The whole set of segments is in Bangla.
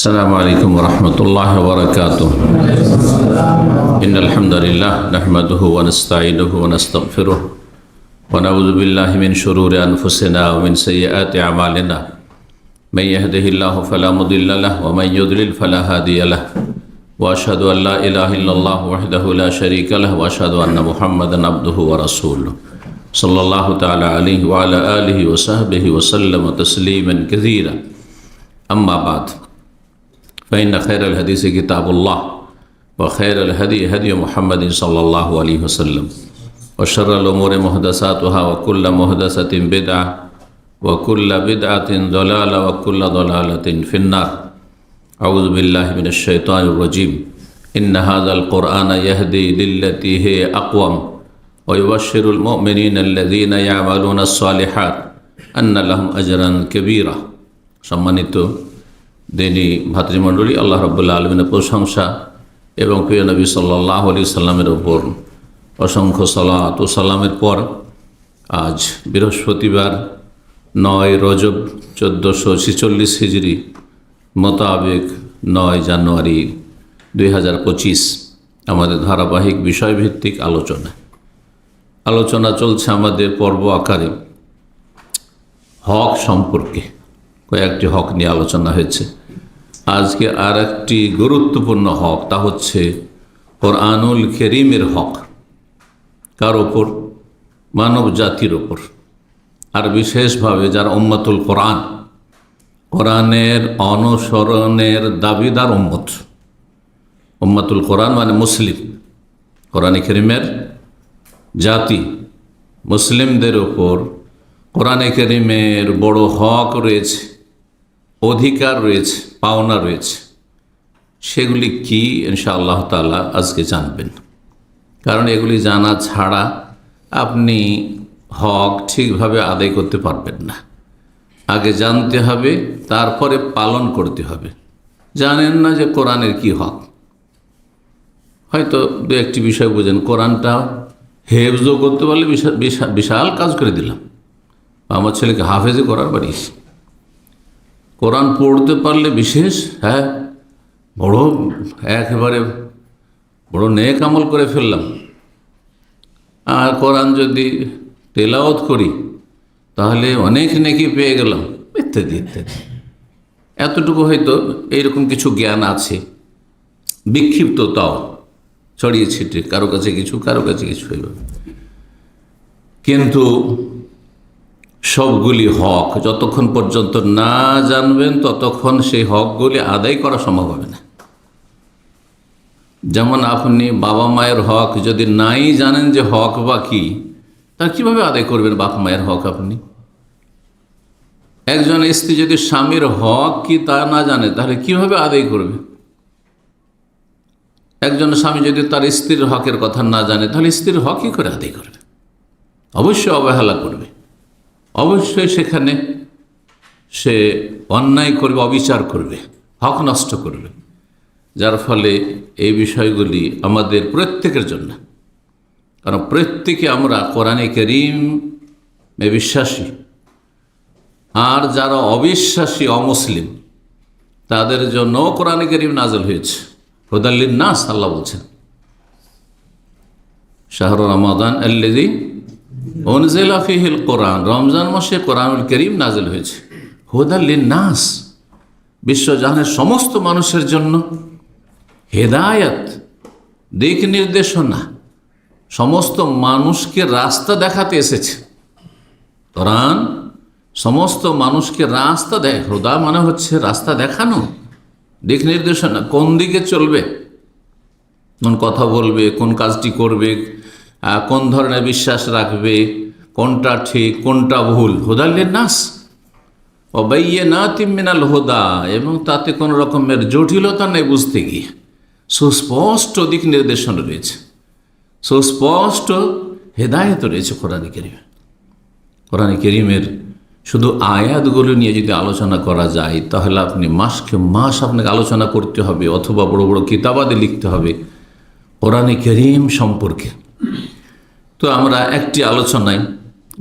السلام عليكم ورحمة الله وبركاته. إن الحمد لله نحمده ونستعينه ونستغفره ونعوذ بالله من شرور أنفسنا ومن سيئات أعمالنا. من يهده الله فلا مضل له ومن يضلل فلا هادي له. وأشهد أن لا إله إلا الله وحده لا شريك له وأشهد أن محمدا عبده ورسوله صلى الله تعالى عليه وعلى آله وصحبه وسلم تسليما كثيرا. أما بعد، فإن خير الحديث كتاب الله وخير الهدي هدي محمد صلى الله عليه وسلم وشر الأمور محدثاتها وكل محدثة بدعة وكل بدعة ضلالة وكل ضلالة في النار. أعوذ بالله من الشيطان الرجيم. إن هذا القرآن يهدي للتي هي أقوم ويبشر المؤمنين الذين يعملون الصالحات أن لهم أجرا كبيرا. সম্মানিত দিনী ভাতৃমণ্ডলী, আল্লাহ রাব্বুল আলামিনের প্রশংসা এবং প্রিয় নবী সাল্লাল্লাহু আলাইহি সাল্লামের ওপর অসংখ্য সালাত ও সালামের পর আজ বৃহস্পতিবার 9 রজব 1446 হিজরি মোতাবেক 9 জানুয়ারি 2025 আমাদের ধারাবাহিক বিষয়ভিত্তিক আলোচনা চলছে আমাদের পর্ব আকারে হক সম্পর্কে। কয়েকটি হক নিয়ে আলোচনা হয়েছে। আজকে আর একটি গুরুত্বপূর্ণ হক, তা হচ্ছে কোরআনুল কারীমের হক। কার ওপর? মানব জাতির ওপর, আর বিশেষভাবে যারা উম্মতুল কোরআন, কোরআনের অনুসরণের দাবিদার উম্মতুল কোরআন মানে মুসলিম, কোরআন কারীমের জাতি, মুসলিমদের ওপর কোরআন কারীমের বড় হক রয়েছে, অধিকার রয়েছে, পাওনা রয়েছে। সেগুলি কি ইনশাআল্লাহ তাআলা আজকে জানবেন। কারণ এগুলি জানা ছাড়া আপনি হক ঠিকভাবে আদায় করতে পারবেন না। আগে জানতে হবে, তারপরে পালন করতে হবে। জানেন না যে কোরআনের কি হক, হয়তো দু একটি বিষয় বোঝেন, কোরআনটা হেফজও করতে পারলে বিশাল কাজ করে দিলাম। আমার ছেলেকে হাফেজে করার বাড়িয়েছি। কোরআন পড়তে পারলে বিশেষ বড় একেবারে বড় নেক আমল করে ফেললাম। আর কোরআন যদি তেলাওয়াত করি তাহলে অনেক নেকি পেয়ে গেলাম, ইত্যাদি ইত্যাদি। এতটুকু হয়তো এইরকম কিছু জ্ঞান আছে, বিক্ষিপ্ত তাও ছড়িয়ে ছিটে, কারো কাছে কিছু হইল। কিন্তু সবগুলি হক যতক্ষণ পর্যন্ত না জানবেন ততক্ষণ সেই হকগুলি আদায় করা সম্ভব হবে না। যেমন আপনি বাবা মায়ের হক যদি নাই জানেন যে হক বা কি, তা কীভাবে আদায় করবেন বাবা মায়ের হক? আপনি একজন স্ত্রী যদি স্বামীর হক কি তা না জানে তাহলে কিভাবে আদায় করবে? একজন স্বামী যদি তার স্ত্রীর হকের কথা না জানে তাহলে স্ত্রীর হক কী করে আদায় করবে? অবশ্যই অবহেলা করবে, অবশ্যই সেখানে সে অন্যায় করবে, অবিচার করবে, হক নষ্ট করবে। যার ফলে এই বিষয়গুলি আমাদের প্রত্যেকের জন্য, কারণ প্রত্যেকে আমরা কোরআনে কারীমে বিশ্বাসী। আর যারা অবিশ্বাসী, অমুসলিম, তাদের জন্য কোরআনে কারীম নাযিল হয়েছে। হুদাল লিন্নাস, আল্লাহ বলছেন শাহরু রমাদান আল্লাযী উনজিলা ফীহিল কোরআন, রমজান মাসে কোরআনুল কারীম নাযিল হয়েছে। হুদাল লিন্নাস, বিশ্বজাহানের সমস্ত মানুষের জন্য হেদায়াত, দিক নির্দেশনা, সমস্ত মানুষকে রাস্তা দেখাতে এসেছে। কোরআন সমস্ত মানুষকে রাস্তা দেয়। হুদা মানে হচ্ছে রাস্তা দেখানো, দিক নির্দেশনা, কোন দিকে চলবে, কোন কথা বলবে, কোন কাজটি করবে, কোন ধরনের বিশ্বাস রাখবে, কোনটা ঠিক কোনটা ভুল। হুদাল লিন্নাস ওয়া বাইয়িনাতিম মিনাল হুদা, এবং তাতে কোনো রকমের জটিলতা নেই বুঝতে গিয়ে। সুস্পষ্ট দিক নির্দেশনা রয়েছে, সুস্পষ্ট হেদায়েত রয়েছে কোরআনে কারীমে। কোরআনে কারীমের শুধু আয়াতগুলো নিয়ে যদি আলোচনা করা যায় তাহলে আপনি মাসকে মাস আপনাকে আলোচনা করতে হবে, অথবা বড় বড় কিতাবাদি লিখতে হবে কোরআনে কারীম সম্পর্কে। তো আমরা একটি আলোচনায়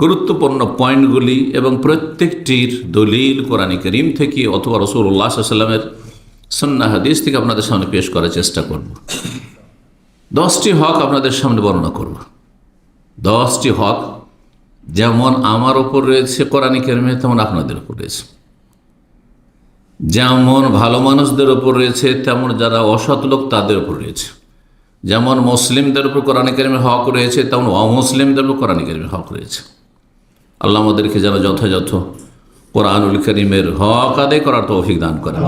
গুরুত্বপূর্ণ পয়েন্টগুলি এবং প্রত্যেকটির দলিল কোরআনে কারীম থেকে অথবা রাসূলুল্লাহ সাল্লাল্লাহু আলাইহি ওয়াসাল্লামের সুন্নাহ হাদিস থেকে আপনাদের সামনে পেশ করার চেষ্টা করব। 10টি হক আপনাদের সামনে বর্ণনা করব। 10টি হক যেমন আমার ওপর রয়েছে কোরআন কারিমে, তেমন আপনাদের ওপর রয়েছে। যেমন ভালো মানুষদের ওপর রয়েছে, তেমন যারা অসৎ লোক তাদের ওপর রয়েছে। যেমন মুসলিমদের উপর কোরআন কারিমের হক রয়েছে, তেমন অমুসলিমদের উপর কোরআন কারিমের হক রয়েছে। আল্লাহ আমাদেরকে যেন যথাযথ কোরআনুল কারিমের হক আদায় করার তৌফিক দান করেন।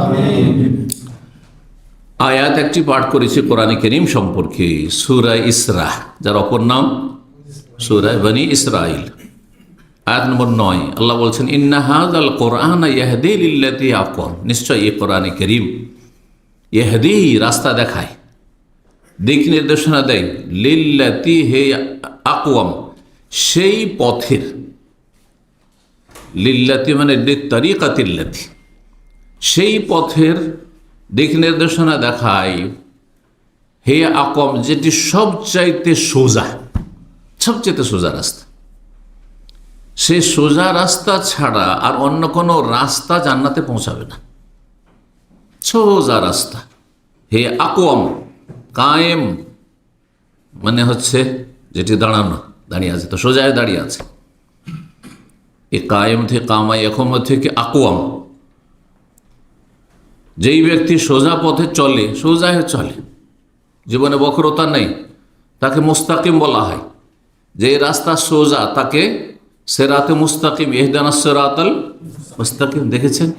আয়াত একটি পাঠ করেছি কোরআন কারিম সম্পর্কে, সূরা ইসরা, যার অপর নাম সূরা বনী ইসরাইল। আয়াত নম্বর 9 আল্লাহ বলছেন, ইন্না হাযাল কোরআন ইয়াহদি লিল্লাতি আকওয়াম, নিশ্চয় এই কোরআন কারিম ইয়াহদি রাস্তা দেখায়, দিক নির্দেশনা দেয়, লিল্লাতি হে আকওয়াম সেই পথের, লিল্লাতি মানে লিত্তারিকাতিল্লাতি সেই পথের দিক নির্দেশনা দেখায়, হে আকওয়াম যেটি সবচাইতে সোজা, সবচাইতে সোজা রাস্তা। সে সোজা রাস্তা ছাড়া আর অন্য কোনো রাস্তা জান্নাতে পৌঁছাবে না। সোজা রাস্তা, হে আকওয়াম, কায়েম মানে হচ্ছে যেটি দাঁড়ানো, দাঁড়িয়ে আছে, তো সোজায় দাঁড়িয়ে আছে। এ কায়েম থেকে কামাই এখন থেকে আকওয়াম, যেই ব্যক্তি সোজা পথে চলে, সোজায় চলে, জীবনে বক্রতা নেই, তাকে মুস্তাকিম বলা হয়। যে রাস্তা সোজা তাকে সিরাতে মুস্তাকিম, ইহদিনাস সিরাতাল মুস্তাকিম। দেখেছেন,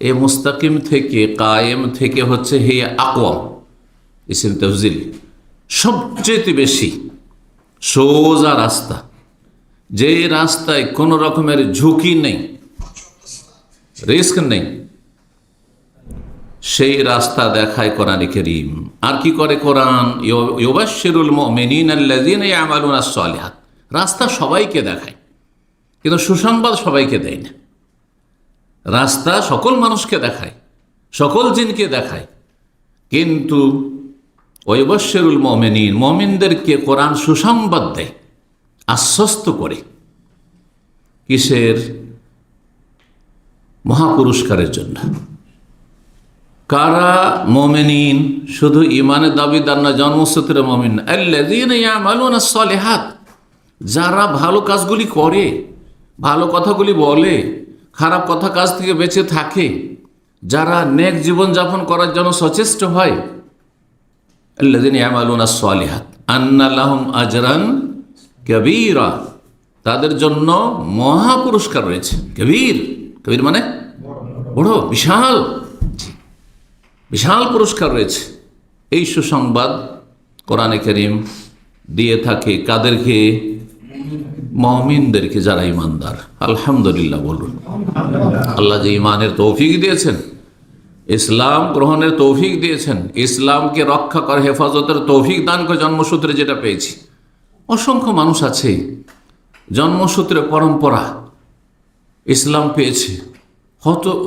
এই মুস্তাকিম থেকে, কায়েম থেকে হচ্ছে হে আকওয়াম, ইসম তাফজিল, সবচেয়ে বেশি সোজা রাস্তা, যে রাস্তায় কোনো রকমের ঝুঁকি নেই, রিস্ক নেই, সেই রাস্তা দেখায় কোরআন কারীম। আর কি করে কোরআন? ইউবাশশিরুল মুমিনিনা আল্লাযীনা ইয়ামালুনাস সালিহাত, রাস্তা সবাইকে দেখায়, কিন্তু সুসংবাদ সবাইকে দেয় না। রাস্তা সকল মানুষকে দেখায়, সকল জিনকে দেখায়, কিন্তু ওয়াইবাশশিরুল মুমিনিন, মুমিনদেরকে কোরআন সুসংবাদ দেয়, আশ্বস্ত করে। কিসের? মহাপুরস্কারের জন্য। কারা মুমিনিন? শুধু ইমানের দাবিদার না, জন্মসূত্রে মুমিন। আল্লাযীনা ইয়ামালুনাস সালিহাত, যারা ভালো কাজগুলি করে, ভালো কথাগুলি বলে, খারাপ কথা কাজ থেকে বেঁচে থাকে, যারা নেক জীবন যাপন করার জন্য সচেষ্ট হয়। আল্লাযীনা ইয়ামালুনাস সালিহাত আন্না লাহুম আজরান কাবীরা, তাদের জন্য মহা পুরস্কার রয়েছে। কবির, কবির মানে বড়, বিশাল, বিশাল পুরস্কার রয়েছে। এই সুসংবাদ কোরআনে কারীম দিয়ে থাকে কাদেরকে? মুমিনদেরকে, যারা ইমানদার। আলহামদুলিল্লাহ বলুন। আল্লাহ যে ইমানের তৌফিক দিয়েছেন, ইসলাম গ্রহণের তৌফিক দিয়েছেন, ইসলামকে রক্ষা করে হেফাজতের তৌফিক দান করে জন্মসূত্রে যেটা পেয়েছি। অসংখ্য মানুষ আছে জন্মসূত্রে পরম্পরা ইসলাম পেয়েছে,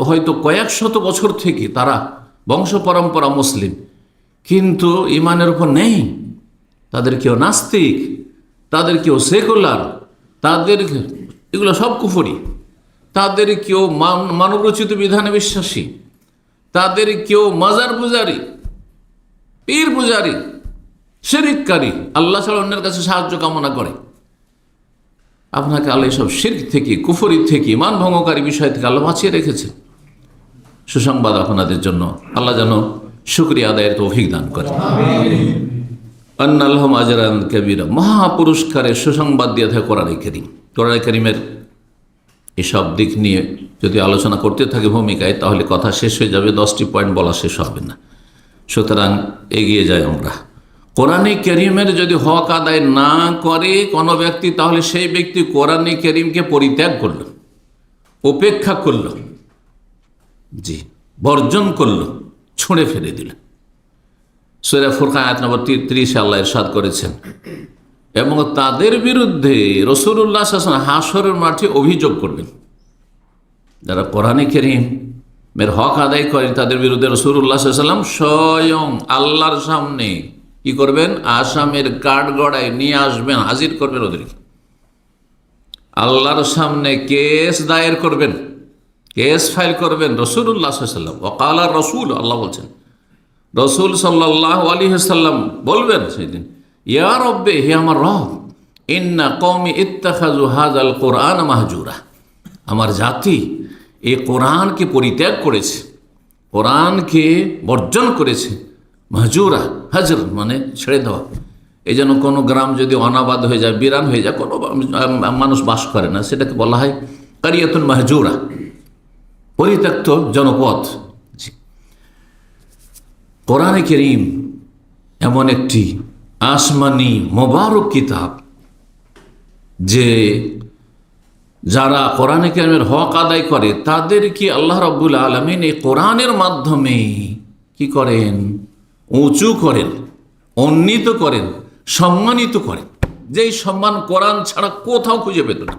হয়তো কয়েক শত বছর থেকে তারা বংশ পরম্পরা মুসলিম, কিন্তু ইমানের উপর নেই। তাদের কেউ নাস্তিক, তাদের কেউ সেকুলার, তাদের এগুলো সব কুফরি, তাদের কেউ মানবরচিত বিধানে বিশ্বাসী, তাদের কেউ মাজার পূজারী, পীর পূজারী, শিরককারী, আল্লাহ ছাড়া অন্যের কাছে সাহায্য কামনা করে। আপনাকে আল্লাহ সব শিরক থেকে, কুফরি থেকে, ইমান ভঙ্গকারী বিষয় থেকে আল্লাহ বাঁচিয়ে রেখেছেন। সুসংবাদ আপনাদের জন্য, আল্লাহ যেন শুকরিয়া আদায়ের তৌফিক দান করেন। আন্না লাহুম আজরান কাবীরা, মহাপুরস্কারের সুসংবাদ দিয়ে থাকে কোরআনে কারীম। কোরআনে কারীমের এসব দিক নিয়ে যদি আলোচনা করতে থাকে ভূমিকায়, তাহলে কথা শেষ হয়ে যাবে, 10টি পয়েন্ট বলা শেষ হবে না। সুতরাং এগিয়ে যাই আমরা। কোরআনে কারীমের যদি হক আদায় না করে কোনো ব্যক্তি, তাহলে সেই ব্যক্তি কোরআনে কারীমকে পরিত্যাগ করল, উপেক্ষা করল, জি, বর্জন করল, ছুঁড়ে ফেলে দিল। সূরা ফুরকান আয়াত নম্বর 33 আল্লাহ ইরশাদ করেছেন, এবং তাদের বিরুদ্ধে রাসূলুল্লাহ সাল্লাল্লাহু আলাইহি ওয়াসাল্লাম হাশরের মাঠে অভিযোগ করবেন। যারা কোরআনে কারীমের হক আদায় করেন, তাদের বিরুদ্ধে রাসূলুল্লাহ সাল্লাল্লাহু আলাইহি ওয়াসাল্লাম স্বয়ং আল্লাহর সামনে কি করবেন? আসামের কাঠগড়ায় নিয়ে আসবেন, হাজির করবেন ওদেরকে। আল্লাহর সামনে কেস দায়ের করবেন, কেস ফাইল করবেন রসুল্লাহ সাল্লাম। ওয়াকালা রসুল, আল্লাহ বলছেন রসুল সাল্লাল্লাহু আলাইহি ওয়াসাল্লাম বলবেন সেদিন, ইয়া রব্বে, হে আমার রব, ইন্না কওমি ইত্তাখাযু হাযাল কোরআন মাহজুরা, আমার জাতি এই কোরআনকে পরিত্যাগ করেছে, কোরআনকে বর্জন করেছে। মাহজুরা, হাজর মানে ছেড়ে দেওয়া। এই যেন কোনো গ্রাম যদি অনাবাদ হয়ে যায়, বিরান হয়ে যায়, কোনো মানুষ বাস করে না, সেটাকে বলা হয় কারিয়াতুন মাহজুরা, পরিত্যক্ত জনপদ। কোরআনে কারীম এমন একটি আসমানি মোবারক কিতাব যে যারা কোরআনে কারীমের হক আদায় করে তাদেরকে আল্লাহ রাব্বুল আলামিন এই কোরআনের মাধ্যমে কি করেন? উঁচু করেন, উন্নীত করেন, সম্মানিত করেন, যেই সম্মান কোরআন ছাড়া কোথাও খুঁজে পেত না।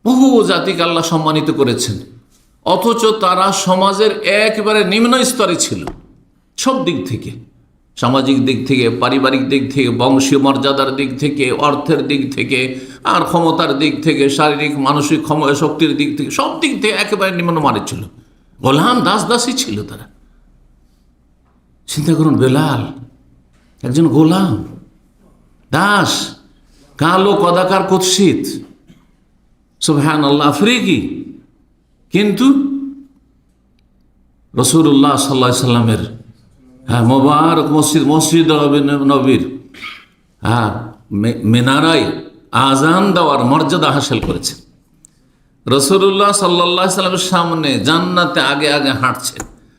বহু জাতিকে আল্লাহ সম্মানিত করেছেন, অথচ তারা সমাজের একেবারে নিম্ন স্তরে ছিল, সব দিক থেকে, সামাজিক দিক থেকে, পারিবারিক দিক থেকে, বংশীয় মর্যাদার দিক থেকে, অর্থের দিক থেকে, আর ক্ষমতার দিক থেকে, শারীরিক মানসিক শক্তির দিক থেকে, সব দিক থেকে একেবারে নিম্নমানের ছিল। গোলাম, দাসী ছিল তারা। চিন্তা করুন, বেলাল একজন গোলাম, দাস, কালো কদাকার কুৎসিত, সুবহানাল্লাহ, আফ্রিকি, কিন্তু রাসূলুল্লাহ সাল্লাল্লাহু আলাইহি সাল্লামের মোবারক মসজিদ নবীর মিনারায় আজান দেওয়ার মর্যাদা হাসিল করেছে। রাসূলুল্লাহ সাল্লাল্লাহু আলাইহি সাল্লামের সামনে জান্নাতে আগে আগে হাঁটছে,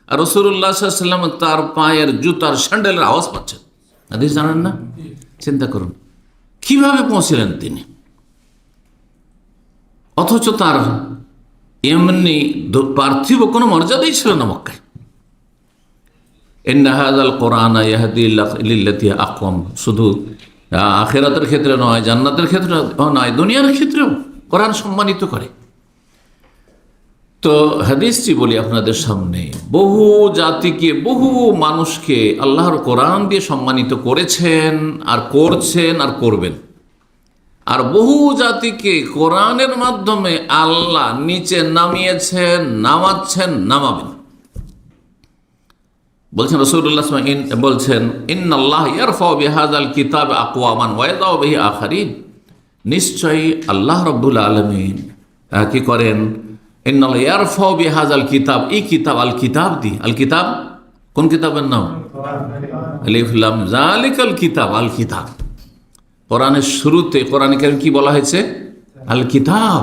আর রাসূলুল্লাহ সাল্লাল্লাহু আলাইহি সাল্লাম তার পায়ের জুতার স্যান্ডেলের আওয়াজ পাচ্ছেন। হাদিস জানেন না? চিন্তা করুন কিভাবে পৌঁছিলেন তিনি, অথচ তার এমনি পার্থিব কোনো মর্যাদাই ছিল না মক্কায়। ইন্না হাযাল কোরআনা ইয়াহদি লিল্লাতী আকওয়াম, শুধু আখিরাতের ক্ষেত্রে নয়, জান্নাতের ক্ষেত্রে নয়, দুনিয়ার ক্ষেত্রেও কোরআন সম্মানিত করে। তো হাদিসটি বলি আপনাদের সামনে, বহু জাতিকে, বহু মানুষকে আল্লাহর কোরআন দিয়ে সম্মানিত করেছেন, আর করছেন, আর করবেন। আর বহু জাতিকে কোরআনের মাধ্যমে আল্লাহ নিচে নামিয়েছেন, নামাচ্ছেন, নামাবেন। বলছেন রাসূলুল্লাহ বলছেন, ইন্নাল্লাহ ইয়ারফাউ বিহাযাল কিতাব আকওয়ামান ওয়া ইয়াদাউ বিহি আখারিন, নিশ্চয়ই আল্লাহ রাব্বুল আলামিন কি করেন? ইন্নাল্লাহ ইয়ারফাউ বিহাযাল কিতাব, এই কিতাব, আল কিতাব দি, আল কিতাব কোন কিতাবের নাম? আলিফ লাম যালিকাল কিতাব, আল কিতাব। কোরআনের শুরুতে কোরআনে কারীম কি বলা হয়েছে? আল কিতাব,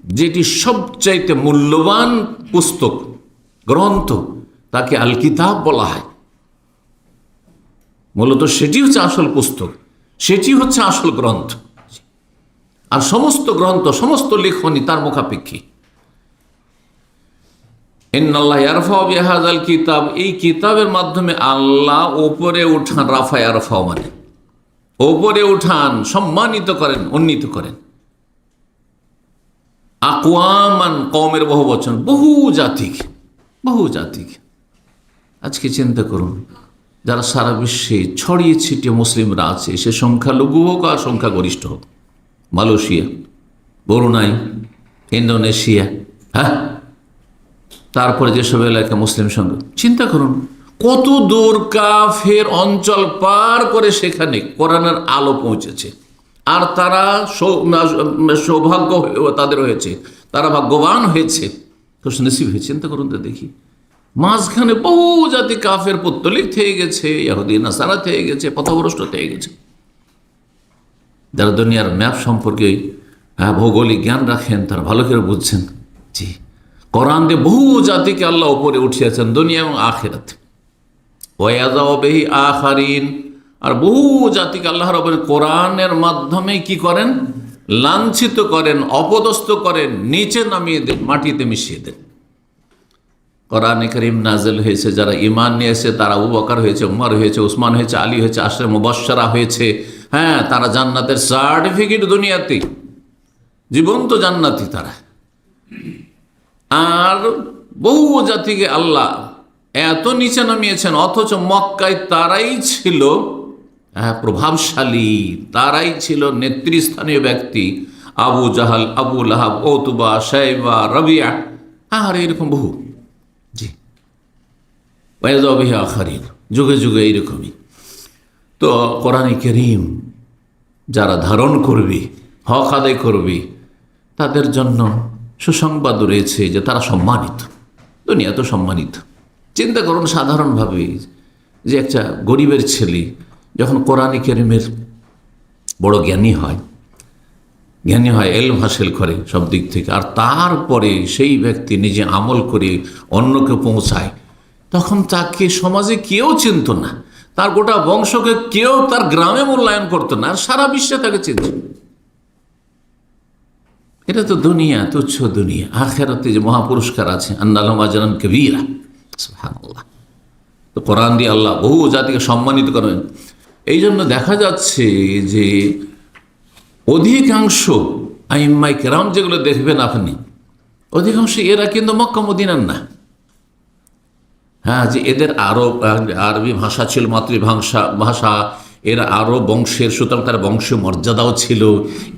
যেটি সবচাইতে মূল্যবান পুস্তক, গ্রন্থ, তাকে আল কিতাব বলা হয়। মূলত সেটি হচ্ছে আসল পুস্তক, সেটি হচ্ছে আসল গ্রন্থ। আর সমস্ত গ্রন্থ, সমস্ত লেখনী তার মুখাপেক্ষী। ইন্নাল্লাহ ইয়ারফাউ বিহাযাল কিতাব, এই কিতাবের মাধ্যমে আল্লাহ ওপরে উঠান, রাফা ইয়ারফাউ মানে ওপরে উঠান, সম্মানিত করেন, উন্নীত করেন। আকওয়ামান, কওমের বহু বচন, বহু জাতিকে, বহু জাতিকে। আজকে চিন্তা করুন, যারা সারা বিশ্বে ছড়িয়ে ছিটিয়ে মুসলিমরা আছে, সে সংখ্যালঘু হোক আর সংখ্যাগরিষ্ঠ হোক, মালয়েশিয়া, ব্রুনাই, ইন্দোনেশিয়া, তারপরে যেসব এলাকা মুসলিম সংখ্যা, চিন্তা করুন কত দূর কাফের অঞ্চল পার করে সেখানে কোরআনের আলো পৌঁছেছে। আর তারা সৌভাগ্য তাদের হয়েছে, তারা ভাগ্যবান হয়েছে, খুশনসিব হয়েছে। চিন্তা করুন তো দেখি, মাঝখানে বহু জাতি কাফের পত্তলিক থেকে গেছে, ইহুদি নাসারা থেকে গেছে, পথভ্রষ্ট থেকে গেছে। যারা দুনিয়ার ম্যাপ সম্পর্কে ভৌগোলিক জ্ঞান রাখেন তারা ভালো করে বুঝছেন, জি, কোরআন দিয়ে বহু জাতিকে আল্লাহ উপরে উঠিয়েছেন, দুনিয়া এবং আখিরাতে। ওয়াযাউ বিহি আখারিন, আর বহু জাতিকে আল্লাহ রাব্বুল কোরআনের মাধ্যমে কি করেন? লাঞ্ছিত করেন, অপদস্থ করেন, নিচে নামিয়ে দেন, মাটিতে মিশিয়ে দেন। কোরআনে কারীম নাযিল হয়েছে, যারা ঈমান নিয়ে এসে তারা আবু বকর হয়েছে, উমর হয়েছে, উসমান হয়েছে, আলী হয়েছে, আশরে মুবাশশারা হয়েছে। তারা জান্নাতের সার্টিফিকেট দুনিয়াতে, জীবন্ত জান্নাতি তারা। আর বহু জাতিকে আল্লাহ এত নিচে নামিয়েছেন, অথচ মক্কায় তারাই ছিল প্রভাবশালী, তারাই ছিল নেতৃস্থানীয় ব্যক্তি। আবু জাহাল, আবু লাহাব, ওতবা, শাইবা, রবিয়া, আর এরকম বহু। জি, আখারিন, যুগে যুগে এইরকমই। তো কোরআন কারীম যারা ধারণ করবে, হক আদায় করবে, তাদের জন্য সুসংবাদ রয়েছে যে তারা সম্মানিত, দুনিয়া তো সম্মানিত। চিন্তা করুন সাধারণভাবে যে একটা গরিবের ছেলে যখন কোরআন কারীমের বড় জ্ঞানী হয়, এলম হাসিল করে সব দিক থেকে, আর তারপরে সেই ব্যক্তি নিজে আমল করে অন্যকে পৌঁছায়, তখন তাকে সমাজে কেউ চিনত না, তার গোটা বংশকে কেউ তার গ্রামে মূল্যায়ন করতো না, আর সারা বিশ্বে তাকে চিনত। এটা তো দুনিয়া, তুচ্ছ দুনিয়া। আখিরাতে যে মহাপুরস্কার আছে, আন্নালাহুম আজরান কাবীরা, সুবহানাল্লাহ। তো কোরআন দিয়ে আল্লাহ বহু জাতিকে সম্মানিত করেন। এই জন্য দেখা যাচ্ছে যে অধিকাংশ আইম্মাই কেরাম যেগুলো দেখবেন আপনি, অধিকাংশ এরা কিন্তু মক্কা মদিনার না। হ্যাঁ, যে এদের আরবি ভাষা ছিল মাতৃভাষা, এরা আরব বংশের, সুতরাং তার বংশীয় মর্যাদাও ছিল,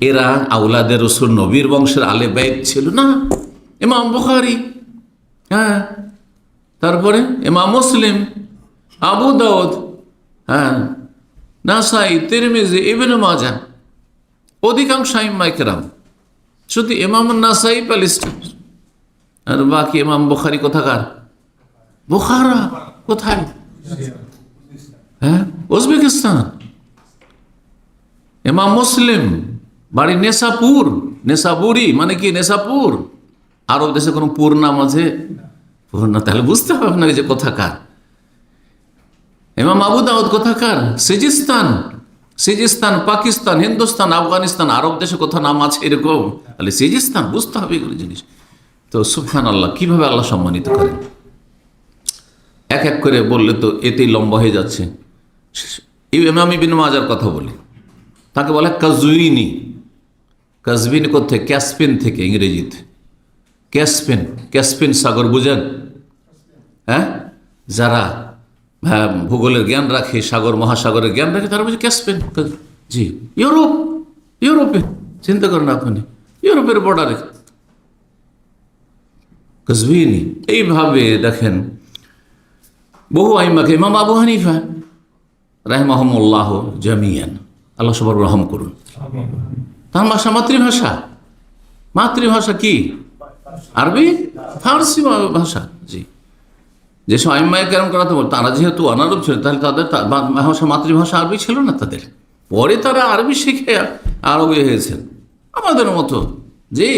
এরা আউলাদের রসুল নবীর বংশের আলে বাইত ছিল না। ইমাম বুখারী, হ্যাঁ, তারপরে ইমাম মুসলিম, আবু দাউদ, হ্যাঁ, নাসাই, তিরমিজি, ইবনে মাজাহ, অধিকাংশ আইম্মায়ে কেরাম। শুধু ইমাম নাসাই প্যালেস্টাইন, আর বাকি ইমাম বুখারী কোথাকার? বুখারা কোথায়? হ্যাঁ, উজবেকিস্তান। ইমাম মুসলিম বাড়ি নেশাপুর, নেশাপুরি মানে কি? নেশাপুর। আরব দেশে কোনো পুর নাম আছে? পুর না, তাহলে বুঝতে হবে আপনাকে যে কোথাকার। ইমাম আবু দাউদ কোথাকার? সিজিস্তান, পাকিস্তান, হিন্দুস্তান, আফগানিস্তান, আরব দেশে কোথাও নাম আছে এরকম? তাহলে সিজিস্তান, বুঝতে হবে এগুলো জিনিস। তো সুবহানাল্লাহ, কিভাবে আল্লাহ সম্মানিত করেন। এক এক করে বললে তো এতেই লম্বা হয়ে যাচ্ছে। ইমাম ইবনে মাজার কথা বলি, তাকে বলে কাজউইনি। কাজবিন কোথায়? ক্যাসপিন থেকে, ইংরেজিতে ক্যাসপিন সাগর বুঝেন? হ্যাঁ, যারা ভূগোলের জ্ঞান রাখে, সাগর মহাসাগরের জ্ঞান রাখে, তারা বলছে ক্যাসপিন। জি, ইউরোপে চিন্তা করেন আপনি, ইউরোপের বর্ডারে কাজউইনি। এইভাবে দেখেন বহু আইম্মাকে, ইমাম আবু হানিফা রাহিমাহুমুল্লাহ জামিয়ান, আল্লাহ সবার রহম করুন। তার ভাষা মাতৃভাষা কি? আরবি, ফার্সি ভাষা। জি, যেসব আইম্মায়ে কেরাম করাতে বল, তারা যেহেতু অনারব ছিল, তাহলে তাদের ভাষা, মাতৃভাষা আরবি ছিল না তাদের। পরে তারা আরবি শিখে আরবি হয়েছেন আমাদের মতো। জি,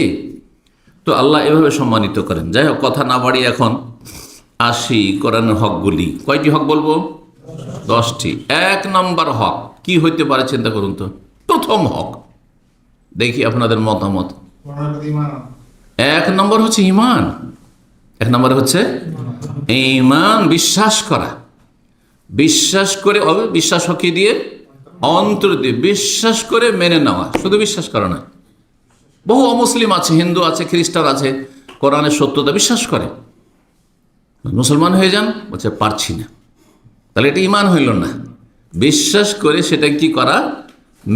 তো আল্লাহ এভাবে সম্মানিত করেন। যাই হোক, কথা না বাড়িয়ে এখন আসি কোরআনের হকগুলি। কয়টি হক বলবো? 10টি। 1 নম্বর হক কি হইতে পারে চিন্তা করুন তো। প্রথম হক দেখি আপনাদের মতামত। 1 নম্বর হচ্ছে ঈমান। 1 নম্বর হচ্ছে ঈমান, বিশ্বাস করা। বিশ্বাস করে, বিশ্বাস হকি দিয়ে, অন্তর দিয়ে বিশ্বাস করে মেনে নেওয়া। শুধু বিশ্বাস করা না। বহু অমুসলিম আছে, হিন্দু আছে, খ্রিস্টান আছে, কোরআনের সত্যতা বিশ্বাস করে, মুসলমান হয়ে যান, বলছে পারছি না, তাহলে এটা ঈমান হইল না। বিশ্বাস করে সেটা কি করা?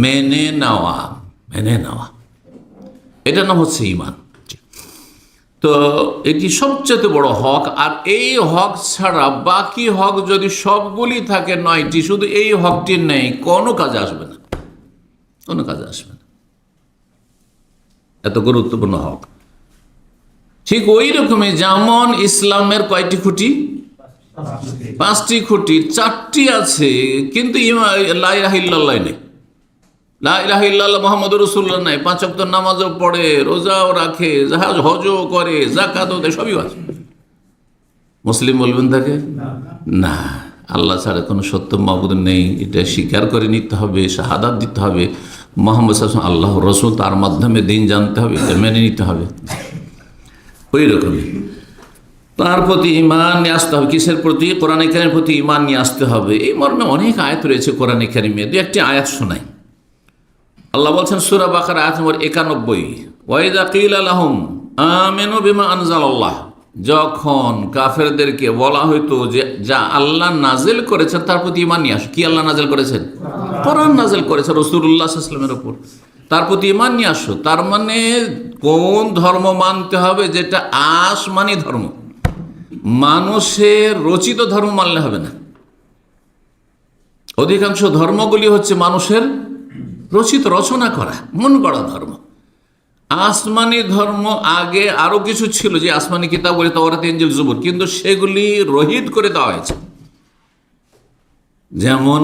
মেনে নেওয়া। এটার নাম হচ্ছে ঈমান। তো এটি সবচেয়ে বড় হক। আর এই হক ছাড়া বাকি হক যদি সবগুলি থাকে 9টি, শুধু এই হকটি নেই, কোনো কাজে আসবে না, এত গুরুত্বপূর্ণ হক। ঠিক ওই রকমই যেমন ইসলামের কয়টি খুঁটি? 5টি খুঁটি। 4টি আছে, কিন্তু লা ইলাহা ইল্লাল্লাহ নেই, লা ইলাহা ইল্লাল্লাহ মুহাম্মাদুর রাসূলুল্লাহ নাই। 5 ওয়াক্ত নামাজও পড়ে, রোজাও রাখে, হজও করে, যাকাতও দেয়, সবই আছে। মুসলিম বলবেন তাকে? না, আল্লাহ ছাড়া কোনো সত্য মাবুদ নেই, এটা স্বীকার করে নিতে হবে, শাহাদাত দিতে হবে। মুহাম্মদ সাল্লাল্লাহু আলাইহি ওয়াসাল্লাম আল্লাহর রাসূল, তার মাধ্যমে দিন জানতে হবে, এটা মেনে নিতে হবে। ওই রকমই তার প্রতি ঈমান নিয়ে আসতে হবে। কিসের প্রতি? কোরআন কারীমের প্রতি ঈমান নিয়ে আসতে হবে। এই মর্মে অনেক আয়াত রয়েছে কোরআন কারীমে। দু একটি আয়াত শোনাই। আল্লাহ বলছেন সূরা বাকারা আয়াত নম্বর 91, ওয়াইদা কিলা লাহুম আমিনু বিমা আনজালাল্লাহ, যখন কাফেরদেরকে বলা হইতো যে যা আল্লাহ নাজিল করেছেন তার প্রতি ঈমান নিয়ে আসো। কি আল্লাহ নাজিল করেছেন? কোরআন নাজিল করেছেন রাসূলুল্লাহ সাল্লাল্লাহু আলাইহি ওয়াসাল্লামের উপর। তার প্রতি ঈমান নিয়ে আসো। তার মানে কোন ধর্ম মানতে হবে? যেটা আসমানি ধর্ম, মানুষের রচিত ধর্ম মানলে হবে না। অধিকাংশ ধর্মগুলি হচ্ছে মানুষের রচিত, রচনা করা, মন গড়া ধর্ম। আসমানি ধর্ম আগে আরো কিছু ছিল, যে আসমানি কিতাবগুলি তাওরাত, ইনজিল, জবুর, কিন্তু সেগুলি রহিত করে দেওয়া হয়েছে। যেমন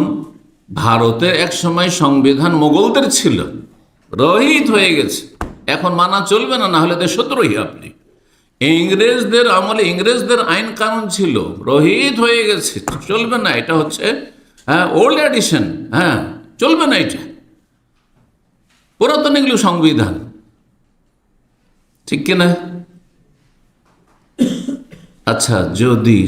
ভারতের এক সময় সংবিধান মোগলদের ছিল, রহিত হয়ে গেছে, এখন মানা চলবে না, না হলে দেশদ্রোহী আপনি। ইংরেজদের আমলে ইংরেজদের আইন কানুন ছিল, রহিত হয়ে গেছে, চলবে না, এটা হচ্ছে ওল্ড এডিশন, চলবে না, এটা পুরাতন এগুলো সংবিধান, ঠিক কিনা? আচ্ছা, যদি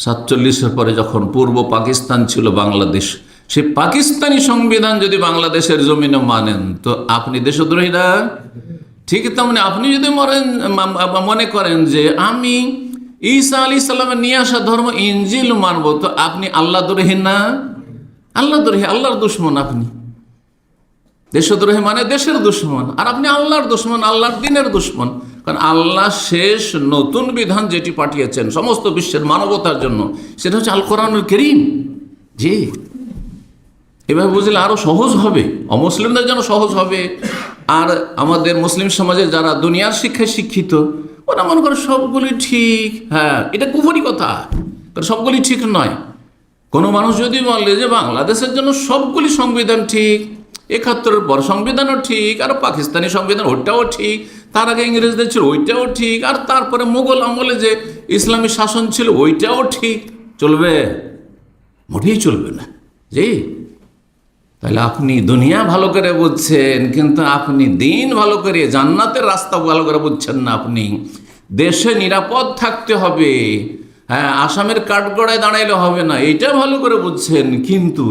47-এর পরে যখন পূর্ব পাকিস্তান ছিল বাংলাদেশ, সেই পাকিস্তানি সংবিধান যদি বাংলাদেশের জমিনে মানেন, তো আপনি দেশদ্রোহী না? ঠিক তেমনি আপনি যদি মনে করেন যে আমি ঈসা আলাইহিস সালামের নিয়ে আসা ধর্ম ইনজিল মানব, তো আপনি আল্লাহ দ্রোহী না? আল্লাহ দ্রোহী, আল্লাহর দুশমন আপনি। দেশদ্রোহী মানে দেশের দুশমন, আর আপনি আল্লাহর দুশমন, আল্লাহর দ্বীনের দুশমন। কারণ আল্লাহ শেষ নতুন বিধান যেটি পাঠিয়েছেন সমস্ত বিশ্বের মানবতার জন্য, সেটা হচ্ছে আল কোরআনুল কারীম। জি, এভাবে বুঝলে আরো সহজ হবে, অমুসলিমদের জন্য সহজ হবে। আর আমাদের মুসলিম সমাজে যারা দুনিয়ার শিক্ষায় শিক্ষিত, ওরা মনে করে সবগুলি ঠিক। এটা কুফরি কথা, কারণ সবগুলি ঠিক নয়। কোনো মানুষ যদি বলে যে বাংলাদেশের জন্য সবগুলি সংবিধান ঠিক, 71-এর পর সংবিধানও ঠিক, আর পাকিস্তানি সংবিধান ওইটাও ঠিক, তার আগে ইংরেজদের ছিল ওইটাও ঠিক, আর তারপরে মুঘল আমলে যে ইসলামী শাসন ছিল ওইটাও ঠিক, চলবে? মোটেই চলবে না। জি, তাহলে আপনি দুনিয়া ভালো করে বুঝছেন, কিন্তু আপনি দিন ভালো করে, জান্নাতের রাস্তা ভালো করে বুঝছেন না। আপনি দেশে নিরাপদ থাকতে হবে, আসামের কাঠগড়ায় দাঁড়াইলে হবে না, এইটা ভালো করে বুঝছেন, কিন্তু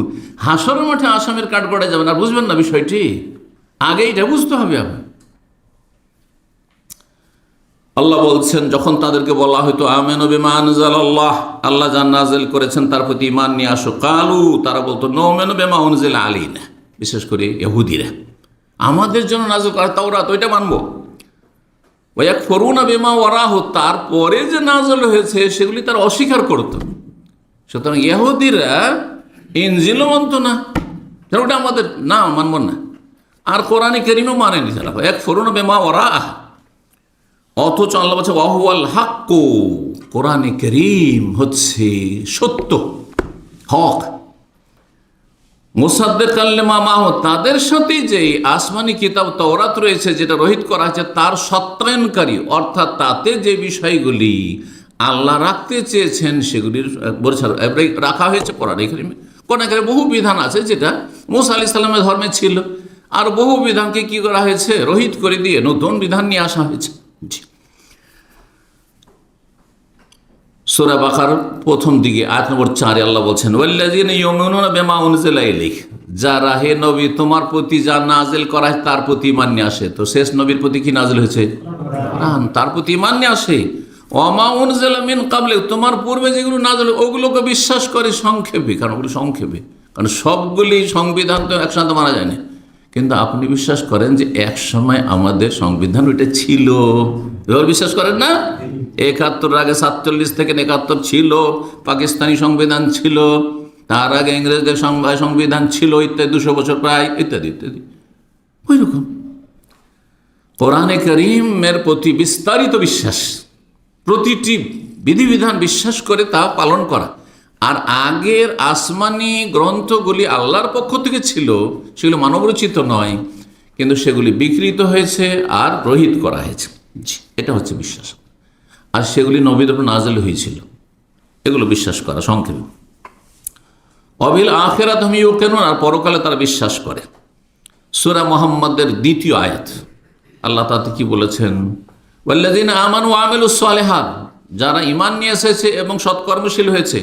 হাসরের মাঠে আসামের কাঠগড়ায় যাবেন, আর বুঝবেন না বিষয়টি। আগে এটা বুঝতে হবে আপনার। আল্লাহ বলছেন, যখন তাদেরকে বলা হয়তো আমেনু বিমা আনজালাল্লাহ, আল্লাহ যা নাযিল করেছেন তার প্রতি ঈমান নিয়ে আসো, কালু, তারা বলতো নুমিনু বিমা উনজিলা আলাইনা, বিশেষ করে ইহুদিরা, আমাদের জন্য নাযিল করা তাওরাত ওইটা মানবো। ওয়া ইয়াকফুরুনা বিমা ওয়ারাহু, তারপরে যে নাযিল হয়েছে সেগুলি তারা অস্বীকার করত। সুতরাং ইহুদিরা ইনজিলও মানত না, ওটা আমাদের না, মানব না। আর কোরআনে কারীমও মানেনি তারা, ইয়াকফুরুনা বিমা ওয়ারাহু। অথচ আল্লাহ বলছে ওয়াহুয়াল হাক্কু, কোরআনে কারীম হচ্ছে সত্য, হক। মুসাদ্দিকাল লিমা মাহু, তাদের সাথে যে আসমানি কিতাব তাওরাত রয়েছে, যেটা রহিত করা হয়েছে, তার সত্যায়নকারী, অর্থাৎ তাতে যে বিষয়গুলি আল্লাহ রাখতে চেয়েছেন সেগুলির রাখা হয়েছে কোরআনে কারীমে। কোরআনে কারীমে বহু বিধান আছে যেটা মুসা আলাইহিস সালামের ধর্মে ছিল, আর বহু বিধানকে কি করা হয়েছে? রহিত করে দিয়ে নতুন বিধান নিয়ে আসা হয়েছে। সূরা বাকারার প্রথম দিকে আয়াত নম্বর 4 আল্লাহ বলছেন, ওয়াল্লাযিনা ইউমিনুনা বিমা উনজিলা ইলাইক, যারা হে নবী তোমার প্রতি যা নাজিল করা হয় তার প্রতি ঈমান নিয়ে আসে। তো শেষ নবীর প্রতি কি নাজিল হয়েছে? কোরআন, তার প্রতি ঈমান নিয়ে আসে। ওয়া মা উনজিলা মিন ক্বাবলি, তোমার পূর্বে যেগুলো নাজিল ওগুলোকে বিশ্বাস করে সংক্ষেপে, কারণ ওগুলো সংক্ষেপে, কারণ সবগুলি সংবিধান তো একসাথে মানা যায় না। কিন্তু আপনি বিশ্বাস করেন যে এক সময় আমাদের সংবিধান ওইটা ছিল, এবার বিশ্বাস করেন না? 71 আগে 47 থেকে 71 ছিল, পাকিস্তানি সংবিধান ছিল, তার আগে ইংরেজদের সংবিধান ছিল, ইত্যাদি, 200 বছর প্রায়, ইত্যাদি ইত্যাদি। ওই রকম কোরআনে কারীমের প্রতি বিস্তারিত বিশ্বাস, প্রতিটি বিধিবিধান বিশ্বাস করে তা পালন করা। আর আগের আসমানি গ্রন্থগুলি আল্লাহর পক্ষ থেকে ছিল, সেগুলো মানবরচিত নয়, কিন্তু সেগুলি বিকৃত হয়েছে আর রহিত করা হয়েছে। এটা হচ্ছে বিশ্বাস। আর সেগুলি নবীদের উপর নাযিল হয়েছিল, এগুলো বিশ্বাস করা সংক্ষেপে। অবিল আখিরাত হুম ইউকিনুন, আর পরকালে তারা বিশ্বাস করে। সূরা মুহাম্মাদের 2য় আয়াত আল্লাহ তাতে কি বলেছেন? ওয়াল্লাযিনা আমানু ওয়া আমিলুস সালিহাত, যারা ঈমান নিয়ে এসেছে এবং সৎকর্মশীল হয়েছে।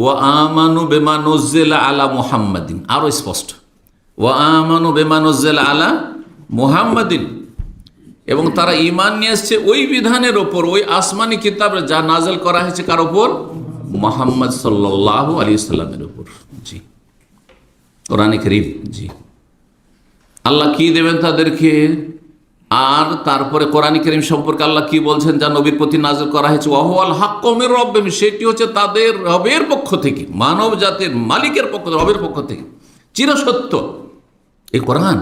ওয়া আমানু বিমা নুযিলা আলা মুহাম্মাদিন, আরো স্পষ্ট, ওয়া আমানু বিমা নুযিলা আলা মুহাম্মাদিন, এবং তারা ঈমান নিয়ে এসেছে ওই বিধানের ওপর, ওই আসমানি কিতাবে যা নাযিল করা হয়েছে কার ওপর? মুহাম্মদ সাল্লাল্লাহু আলাইহি সাল্লামের উপর। জি, কোরআনে কারীম। জি, আল্লাহ কি দেবেন তাদেরকে। আর তারপরে কোরআন কারীম সম্পর্কে আল্লাহ কি বলছেন, যা নবীর প্রতি নাযিল করা হয়েছে, ওয়াহুয়াল হাক্কু মির রাব্বিহিম, সেটি হচ্ছে তাদের রবের পক্ষ থেকে, মানব জাতির মালিকের পক্ষ থেকে, রবের পক্ষ থেকে চিরসত্য এই কোরআন।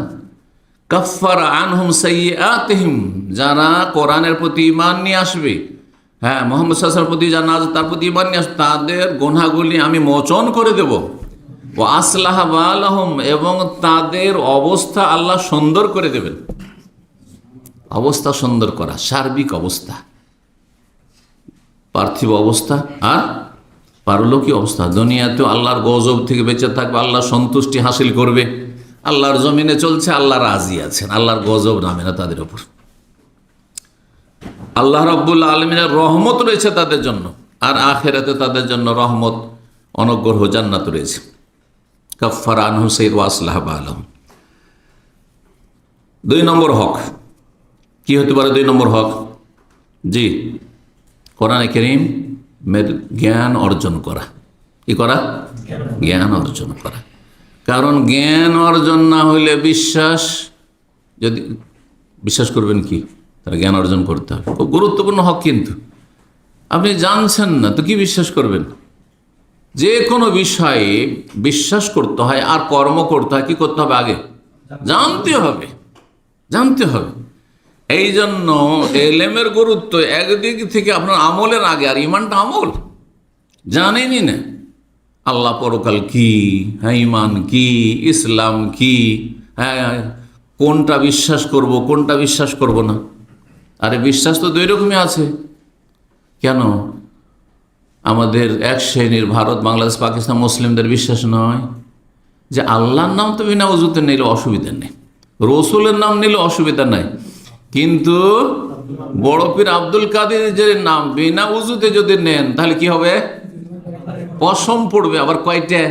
কাফফারা আনহুম সাইয়্যাতিহিম, যারা কোরআনের প্রতি ঈমান নিয়ে আসবে, হ্যাঁ মুহাম্মদ সাল্লাল্লাহু আলাইহি ওয়াসাল্লামের প্রতি যারা তার প্রতি ঈমান নিয়ে আসবে, তাদের গুনাহগুলি আমি মোচন করে দেব। ওয়া আসলাহা বালাহুম, এবং তাদের অবস্থা আল্লাহ সুন্দর করে দেবেন। অবস্থা সুন্দর করা, সার্বিক অবস্থা, পার্থিব অবস্থা আর পারলৌকিক অবস্থা। দুনিয়াতেও আল্লাহর গজব থেকে বেঁচে থাকবে, আল্লাহর সন্তুষ্টি হাসিল করবে, আল্লাহর জমিনে চলছে, আল্লাহ রাজি আছেন, আল্লাহর গজব নামে না তাদের উপর। আল্লাহ রাব্বুল আলামিনের রহমত রয়েছে তাদের জন্য, আর আখিরাতে তাদের জন্য রহমত, অনুগ্রহ, জান্নাত রয়েছে। কাফফারা আনহুম সাইয়্যাতিহিম ওয়া আসলাহা বালাহুম। 2 নম্বর হক কি হতে পারে? 2 নম্বর হক, জি, কোরআনে কারীমের জ্ঞান অর্জন করা। কি করা? জ্ঞান অর্জন করা। কারণ জ্ঞান অর্জন না হইলে বিশ্বাস, যদি বিশ্বাস করবেন কি, তার জ্ঞান অর্জন করতে হবে। খুব গুরুত্বপূর্ণ হক, কিন্তু আপনি জানছেন না তো কি বিশ্বাস করবেন? যে কোনো বিষয়ে বিশ্বাস করতে হয় আর কর্ম করতে হয়, কি করতে হবে? আগে জানতে হবে, জানতে হবে। এই জন্য এলেমের গুরুত্ব একদিক থেকে আপনার আমলের আগে, আর ইমানটা আমল, জানেনই না আল্লাহ পরকাল কি, হ্যাঁ ইমান কি, ইসলাম কি, হ্যাঁ কোনটা বিশ্বাস করব, কোনটা বিশ্বাস করব না। আরে বিশ্বাস তো 2 রকমই আছে। কেন? আমাদের এক শ্রেণীর ভারত, বাংলাদেশ, পাকিস্তান মুসলিমদের বিশ্বাস নয় যে আল্লাহর নাম তো বিনা ওযুতে নিলে অসুবিধা নেই, রসুলের নাম নিলে অসুবিধা নাই, কিন্তু বড় পীর আব্দুল কাদের যে নাম বিনা ওযুতে যদি নেন তাহলে কি হবে? কসম পড়বে। আবার কয়টা?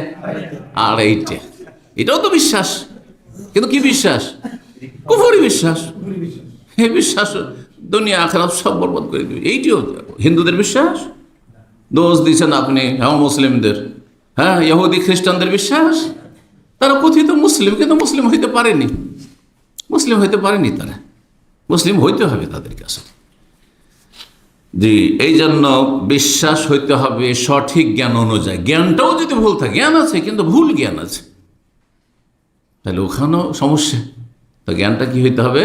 2.5টা। এটাও তো বিশ্বাস, কিন্তু কি বিশ্বাস? কুফরি বিশ্বাস। এই বিশ্বাস দুনিয়া আখিরাত সব বরবাদ করে দেবে। এইটিও হিন্দুদের বিশ্বাস। দোষ দিচ্ছেন আপনি হ্যাঁ মুসলিমদের, হ্যাঁ ইহুদি খ্রিস্টানদের বিশ্বাস। তারা কথিত মুসলিম, কিন্তু মুসলিম হইতে পারেনি, মুসলিম হইতে পারেনি তারা। মুসলিম হইতে হবে তাদের কাছে। জি, এই জন্য বিশ্বাস হইতে হবে সঠিক জ্ঞান অনুযায়ী। জ্ঞানটাও যদি ভুল থাকে, জ্ঞান আছে কিন্তু ভুল জ্ঞান আছে, তাহলে ওখানেও সমস্যা। তো জ্ঞানটা কি হইতে হবে?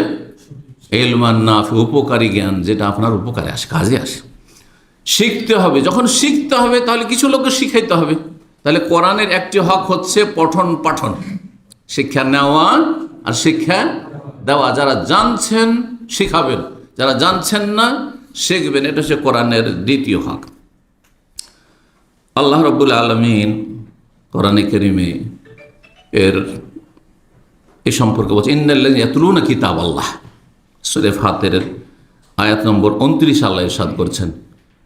ইলমান নাফি, উপকারী জ্ঞান, যেটা আপনার উপকারে আসে, কাজে আসে। শিখতে হবে, যখন শিখতে হবে তাহলে কিছু লোককে শিখাইতে হবে। তাহলে কোরআনের একটি হক হচ্ছে পঠন পাঠন, শিক্ষা নেওয়া আর শিক্ষা দেওয়া। যারা জানছেন শিখাবেন, যারা জানছেন না শিখবেন, এটা হচ্ছে কোরআনের দ্বিতীয় হক। আল্লাহ রাব্বুল আলামিন কোরআনে কারীমে এর এই সম্পর্কে বলছে, ইন্নাল্লাযীনা ইয়াতলুনা কিতাবাল্লাহ, সূরা ফাতিরের আয়াত নম্বর 29 আল্লাহ ইরশাদ করছেন,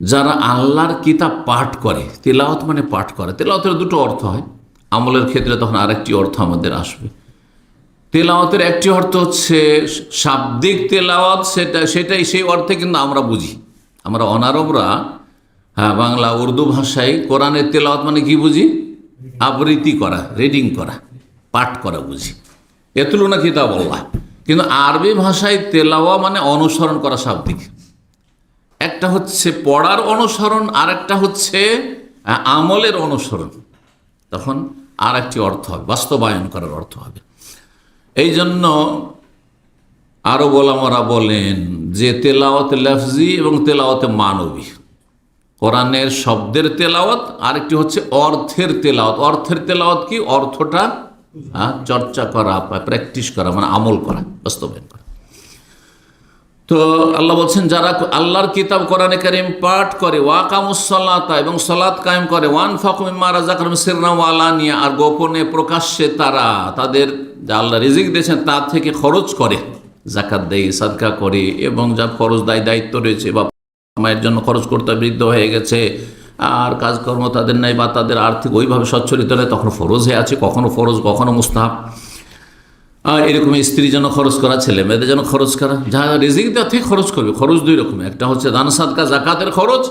যারা আল্লাহর কিতাব পাঠ করে। তেলাওয়াত মানে পাঠ করে। তেলাওয়াতের 2টো অর্থ হয়, আমলের ক্ষেত্রে তখন আরেকটি অর্থ আমাদের আসবে। তেলাওয়াতের একটি অর্থ হচ্ছে শাব্দিক তেলাওয়াত, সেটাই সেই অর্থে কিন্তু আমরা বুঝি। আমরা অনারবরা হ্যাঁ বাংলা উর্দু ভাষায় কোরআনের তেলাওয়াত মানে কি বুঝি? আবৃত্তি করা, রিডিং করা, পাঠ করা বুঝি, ইয়াতলুনা কিতাবাল্লাহ। কিন্তু আরবি ভাষায় তেলাওয়া মানে অনুসরণ করা শাব্দিক। একটা হচ্ছে পড়ার অনুসরণ, আর একটা হচ্ছে আমলের অনুসরণ। তখন আর একটি অর্থ হবে, বাস্তবায়ন করার অর্থ হবে। এই জন্য আরো ওলামারা বলেন যে তেলাওয়াত লফজি এবং তেলাওয়াতে মানবী। কোরআনের শব্দের তেলাওয়াত, আরেকটি হচ্ছে অর্থের তেলাওয়াত। অর্থের তেলাওয়াত কি? অর্থটা চর্চা করা, প্র্যাকটিস করা, মানে আমল করা, বাস্তবায়ন করা। তো আল্লাহ বলছেন, যারা আল্লাহর কিতাব কোরআনে কারীম পাঠ করে, ওয়াকামুস সালাতা, এবং সালাত কায়েম করে, ওয়ানফাকু মিম্মা রাযাকনাহুম সিররান ওয়া আলানিয়া, আর গোপনে প্রকাশ্যে তারা তাদের যা আল্লাহ রিজিক দিয়েছেন তার থেকে খরচ করে, যাকাত দেয়, সাদকা করে, এবং যা ফরজ দায়িত্ব রয়েছে বা মায়ের জন্য খরচ করতে বৃদ্ধ হয়ে গেছে আর কাজকর্ম তাদের নাই, বা তাদের আর্থিক ওইভাবে সচ্ছলিত নেই, তখন ফরজ হয়ে আছে, কখনো ফরজ কখনো মুস্তাহাব। এরকম স্ত্রীর জন্য খরচ করা, ছেলে মেয়েদের জন্য খরচ করা, যা রিজিক দেওয়া থেকে খরচ করবে। খরচ 2 রকমের, একটা হচ্ছে দান সাদকা জাকাতের খরচ,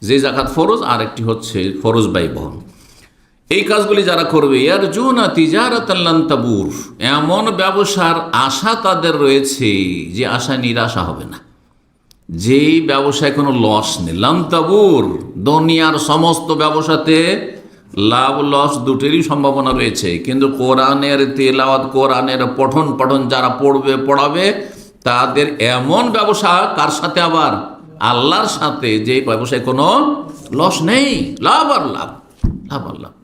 যে জাকাত ফরজ, আর একটি হচ্ছে ফরজ ব্যয় বহন। এই কাজগুলি যারা করবে ইয়ারজুনা তিজারাতান লান তাবুর, এমন ব্যবসার আশা তাদের রয়েছে যে আশা নিরাশা হবে না, যেই ব্যবসায় কোনো লস নেই। লান তাবুর, দুনিয়ার সমস্ত ব্যবসাতে লাভ লস দুটোরই সম্ভাবনা রয়েছে, কিন্তু কোরআনের তেলাওয়াত, কোরআনের পঠন যারা পড়াবে তাদের এমন ব্যবসা, কার সাথে? আবার আল্লাহর সাথে, যে ব্যবসায় কোনো লস নেই, লাভ আর লাভ, লাভ আর লাভ।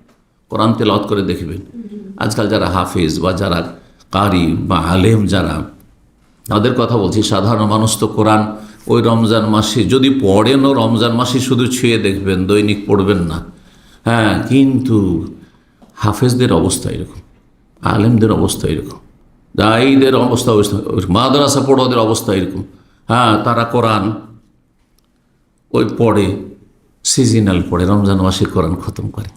কোরআন তেলাওয়াত করে দেখবেন, আজকাল যারা হাফিজ বা যারা কারি বা আলেম যারা, তাদের কথা বলছি, সাধারণ মানুষ তো কোরআন ওই রমজান মাসে যদি পড়েনও, রমজান মাসে শুধু ছুঁয়ে দেখবেন, দৈনিক পড়বেন না। হ্যাঁ, কিন্তু হাফেজদের অবস্থা এরকম, আলেমদের অবস্থা এরকম, দায়ীদের অবস্থা মাদ্রাসা পড়োদের অবস্থা এরকম। হ্যাঁ, তারা কোরআন ওই পড়ে, সিজনাল পড়ে, রমজান মাসে কোরআন খতম করে।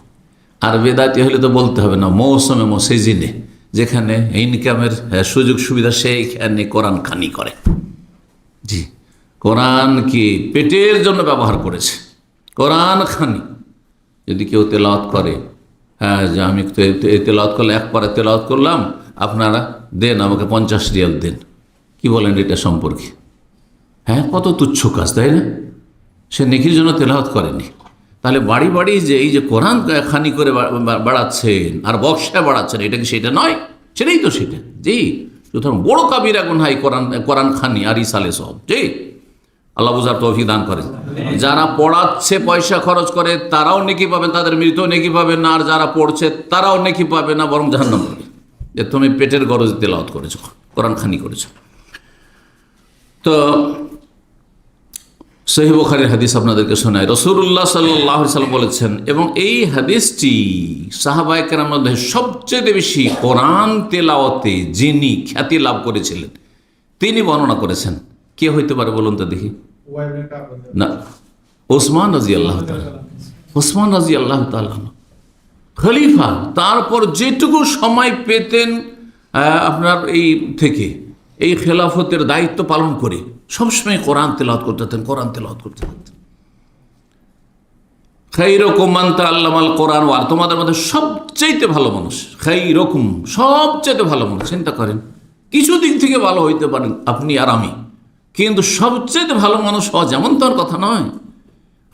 আর বেদাতি হলে তো বলতে হবে না, মৌসুমে সিজনে যেখানে ইনকামের সুযোগ সুবিধা সেইখানে কোরআন খানি করে। জি, কোরআনকে পেটের জন্য ব্যবহার করেছে, কোরআন খানি। যদি কেউ তেলাওয়াত করে, হ্যাঁ, যে আমি তেলাওয়াত করলে, একবারে তেলাওয়াত করলাম, আপনারা দেন আমাকে 50 রিয়াল দেন, কি বলেন এটা সম্পর্কে? হ্যাঁ, কত তুচ্ছ কাজ, তাই না? সে নেকির জন্য তেলাওয়াত করেনি। তাহলে বাড়ি বাড়ি যে এই যে কোরআন খানি করে বাড়াচ্ছেন আর বক্সায় বাড়াচ্ছেন, এটা কি সেটা নয়? সেটাই তো সেটা। জি, সুতরাং বড় কাবিরা গুনাহ কোরআন খানি আর ইসালে সব। জি, আল্লাহ বুঝার তৌফিক দান করেন। যারা পড়াচ্ছে, পয়সা খরচ করে, তারাও নেকি পাবেন, তাদের মৃত নেকি পাবেন না, আর যারা পড়ছে তারাও নেকি পাবে না, বরং জাহান্নাম পাবে, যে তুমি পেটের গরজে তেলাওয়াত করেছো, কোরআন খানি করেছো। তো সহিহ বুখারীর হাদিস আপনাদেরকে শোনায়, রাসূলুল্লাহ সাল্লাল্লাহু আলাইহি ওয়াসাল্লাম বলেছেন, এবং এই হাদিসটি সাহাবায়ে কেরামের মধ্যে সবচেয়ে বেশি কোরআন তেলাওয়াতে যিনি খ্যাতি লাভ করেছিলেন তিনি বর্ণনা করেছেন। কে হইতে পারে বলুন তো দেখি? না, ওসমান রাদিয়াল্লাহু তাআলা। ওসমান রাদিয়াল্লাহু তাআলা খলিফা, তারপর যেটুকু সময় পেতেন আপনার এই থেকে, এই খেলাফতের দায়িত্ব পালন করে সবসময় কোরআন তেলাওয়াত করতে থাকতেন, কোরআন তেলাওয়াত করতে থাকতেন। খাইরুকুম মান তাআল্লামাল কোরআন, আর তোমাদের মধ্যে সবচেয়ে ভালো মানুষ, খাইরুকুম, সবচেয়ে ভালো মানুষ। চিন্তা করেন, কিছু দিক থেকে ভালো হইতে পারেন আপনি আর আমি, কিন্তু সবচেয়ে ভালো মানুষ হওয়া যেমন তার কথা নয়।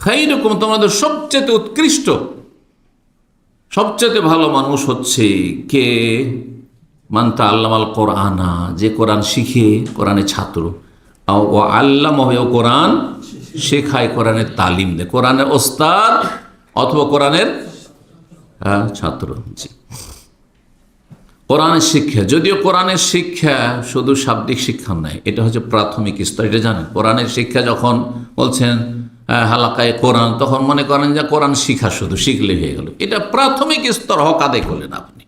খাইরুকুম, তোমাদের সবচেয়ে উৎকৃষ্ট, সবচেয়ে ভালো মানুষ হচ্ছে কে? মান তাআল্লামাল কোরআনা, যে কোরআন শিখে, কোরআনের ছাত্র, ও আল্লামাহু, কোরআন শেখায়, কোরআনের তালিম দেয়, কোরআনের ওস্তাদ অথবা কোরআনের ছাত্র। জি, কোরআনের শিক্ষা, যদিও কোরআনের শিক্ষা শুধু শাব্দিক শিক্ষা নয়, এটা হচ্ছে প্রাথমিক স্তর, এটা জানেন। কোরআনের শিক্ষা যখন বলছেন হালাকায়ে কোরআন, তখন মনে করেন যে কোরআন শিখা শুধু শিখলে হয়ে গেল, এটা প্রাথমিক স্তর, হক আদায় করলেন আপনি।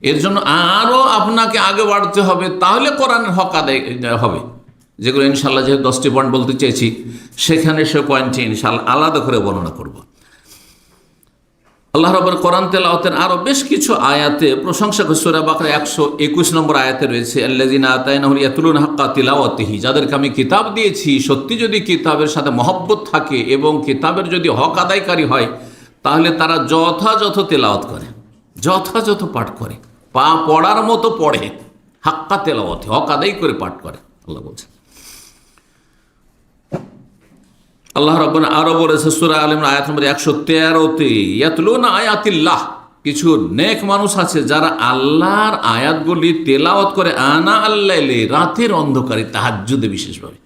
এর জন্য আরও আপনাকে আগে বাড়তে হবে, তাহলে কোরআনের হক আদায় হবে। যেগুলো ইনশাল্লাহ, যেহেতু 10টি পয়েন্ট বলতে চেয়েছি, সেখানে সে পয়েন্টটি ইনশাল্লাহ আলাদা করে বর্ণনা করব। আল্লাহ রাব্বুল কোরআন তেলাওয়াতের আরও বেশ কিছু আয়াতে প্রশংসা করে। সূরা বাকারা 121 নম্বর আয়াতে রয়েছে, আল্লাযিনা আতাইনাহুম ইয়াতলুনা হাক্কা তিলাওয়াতিহি, যাদেরকে আমি কিতাব দিয়েছি, সত্যি যদি কিতাবের সাথে মহব্বত থাকে এবং কিতাবের যদি হক আদায়কারী হয়, তাহলে তারা যথাযথ তেলাওয়াত করে, যথাযথ পাঠ করে, পড়ার মতো পড়ে, হাক্কা তেলাওয়াতি, হক আদায় করে পাঠ করে। আল্লাহ বলছেন। আল্লাহ রাব্বুল আরো বলেছে সূরা আল ইমরান আয়াত নম্বর 113তে, ইয়াতলুনা আয়াতিল্লাহ, কিছু নেক মানুষ আছে যারা আল্লাহর আয়াতগুলি তেলাওয়াত করে আনা আল-লাইলি, রাতের অন্ধকারে, তাহাজ্জুদে বিশেষভাবে।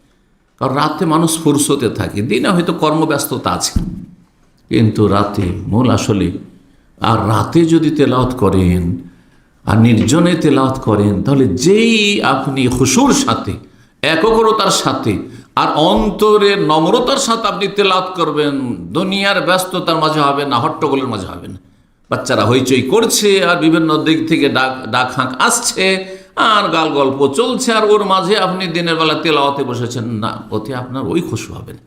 কারণ রাতে মানুষ ফুরসতে থাকে, দিনে হয়তো কর্মব্যস্ততা আছে, কিন্তু রাতে মূল আসলে। আর রাতে যদি তেলাওয়াত করেন আর নির্জনে তেলাওয়াত করেন, তাহলে যেই আপনি খুশুর সাথে, একগ্রতার সাথে আর অন্তরের নম্রতার সাথে আপনি তেলাওয়াত করবেন, দুনিয়ার ব্যস্ততার মাঝে হবে না, হট্টগোলের মাঝে হবে না। বাচ্চারা হইচই করছে আর বিভিন্ন দিক থেকে ডাক হাঁক আসছে আর গাল গল্প চলছে, আর ওর মাঝে আপনি দিনের বেলা তেলাওয়াতে বসেছেন, না, ওতে আপনার ওই খুশু হবে না।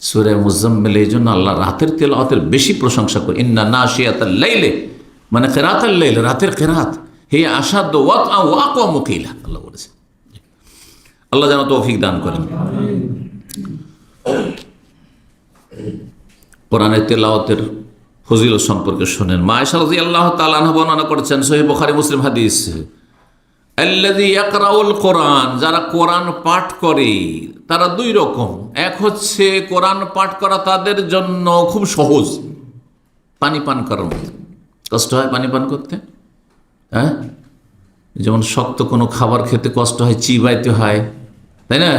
সূরা মুজাম্মিল, এই জন্য আল্লাহ রাতের তেলাওয়াতের বেশি প্রশংসা করে। ইন্না নাশিয়াতাল লাইলি, মানে কিরাতাল লাইল, রাতের কিরাত, হে আশাদ্দ ওয়াতআ ওয়া আকওয়ামু কিলা, আল্লাহ বলেছে। আল্লাহ যেন তৌফিক দান করেন। কোরআনের তেলাওয়াতের ফজিলত সম্পর্কে শোনেন। মা আয়েশা রাদিয়াল্লাহু তাআলা আনহা বর্ণনা করেছেন সহিহ বুখারী মুসলিম হাদিস, আল্লাযী ইয়াকরাউল কোরআন, যারা কোরআন পাঠ করে তারা দুই রকম। এক হচ্ছে কোরআন পাঠ করা তাদের জন্য খুব সহজ, পানি পান করার মতো। কষ্ট হয় পানি পান করতে, হ্যাঁ, যেমন শক্ত কোনো খাবার খেতে কষ্ট হয়, চিবাইতে হয়, তাই না?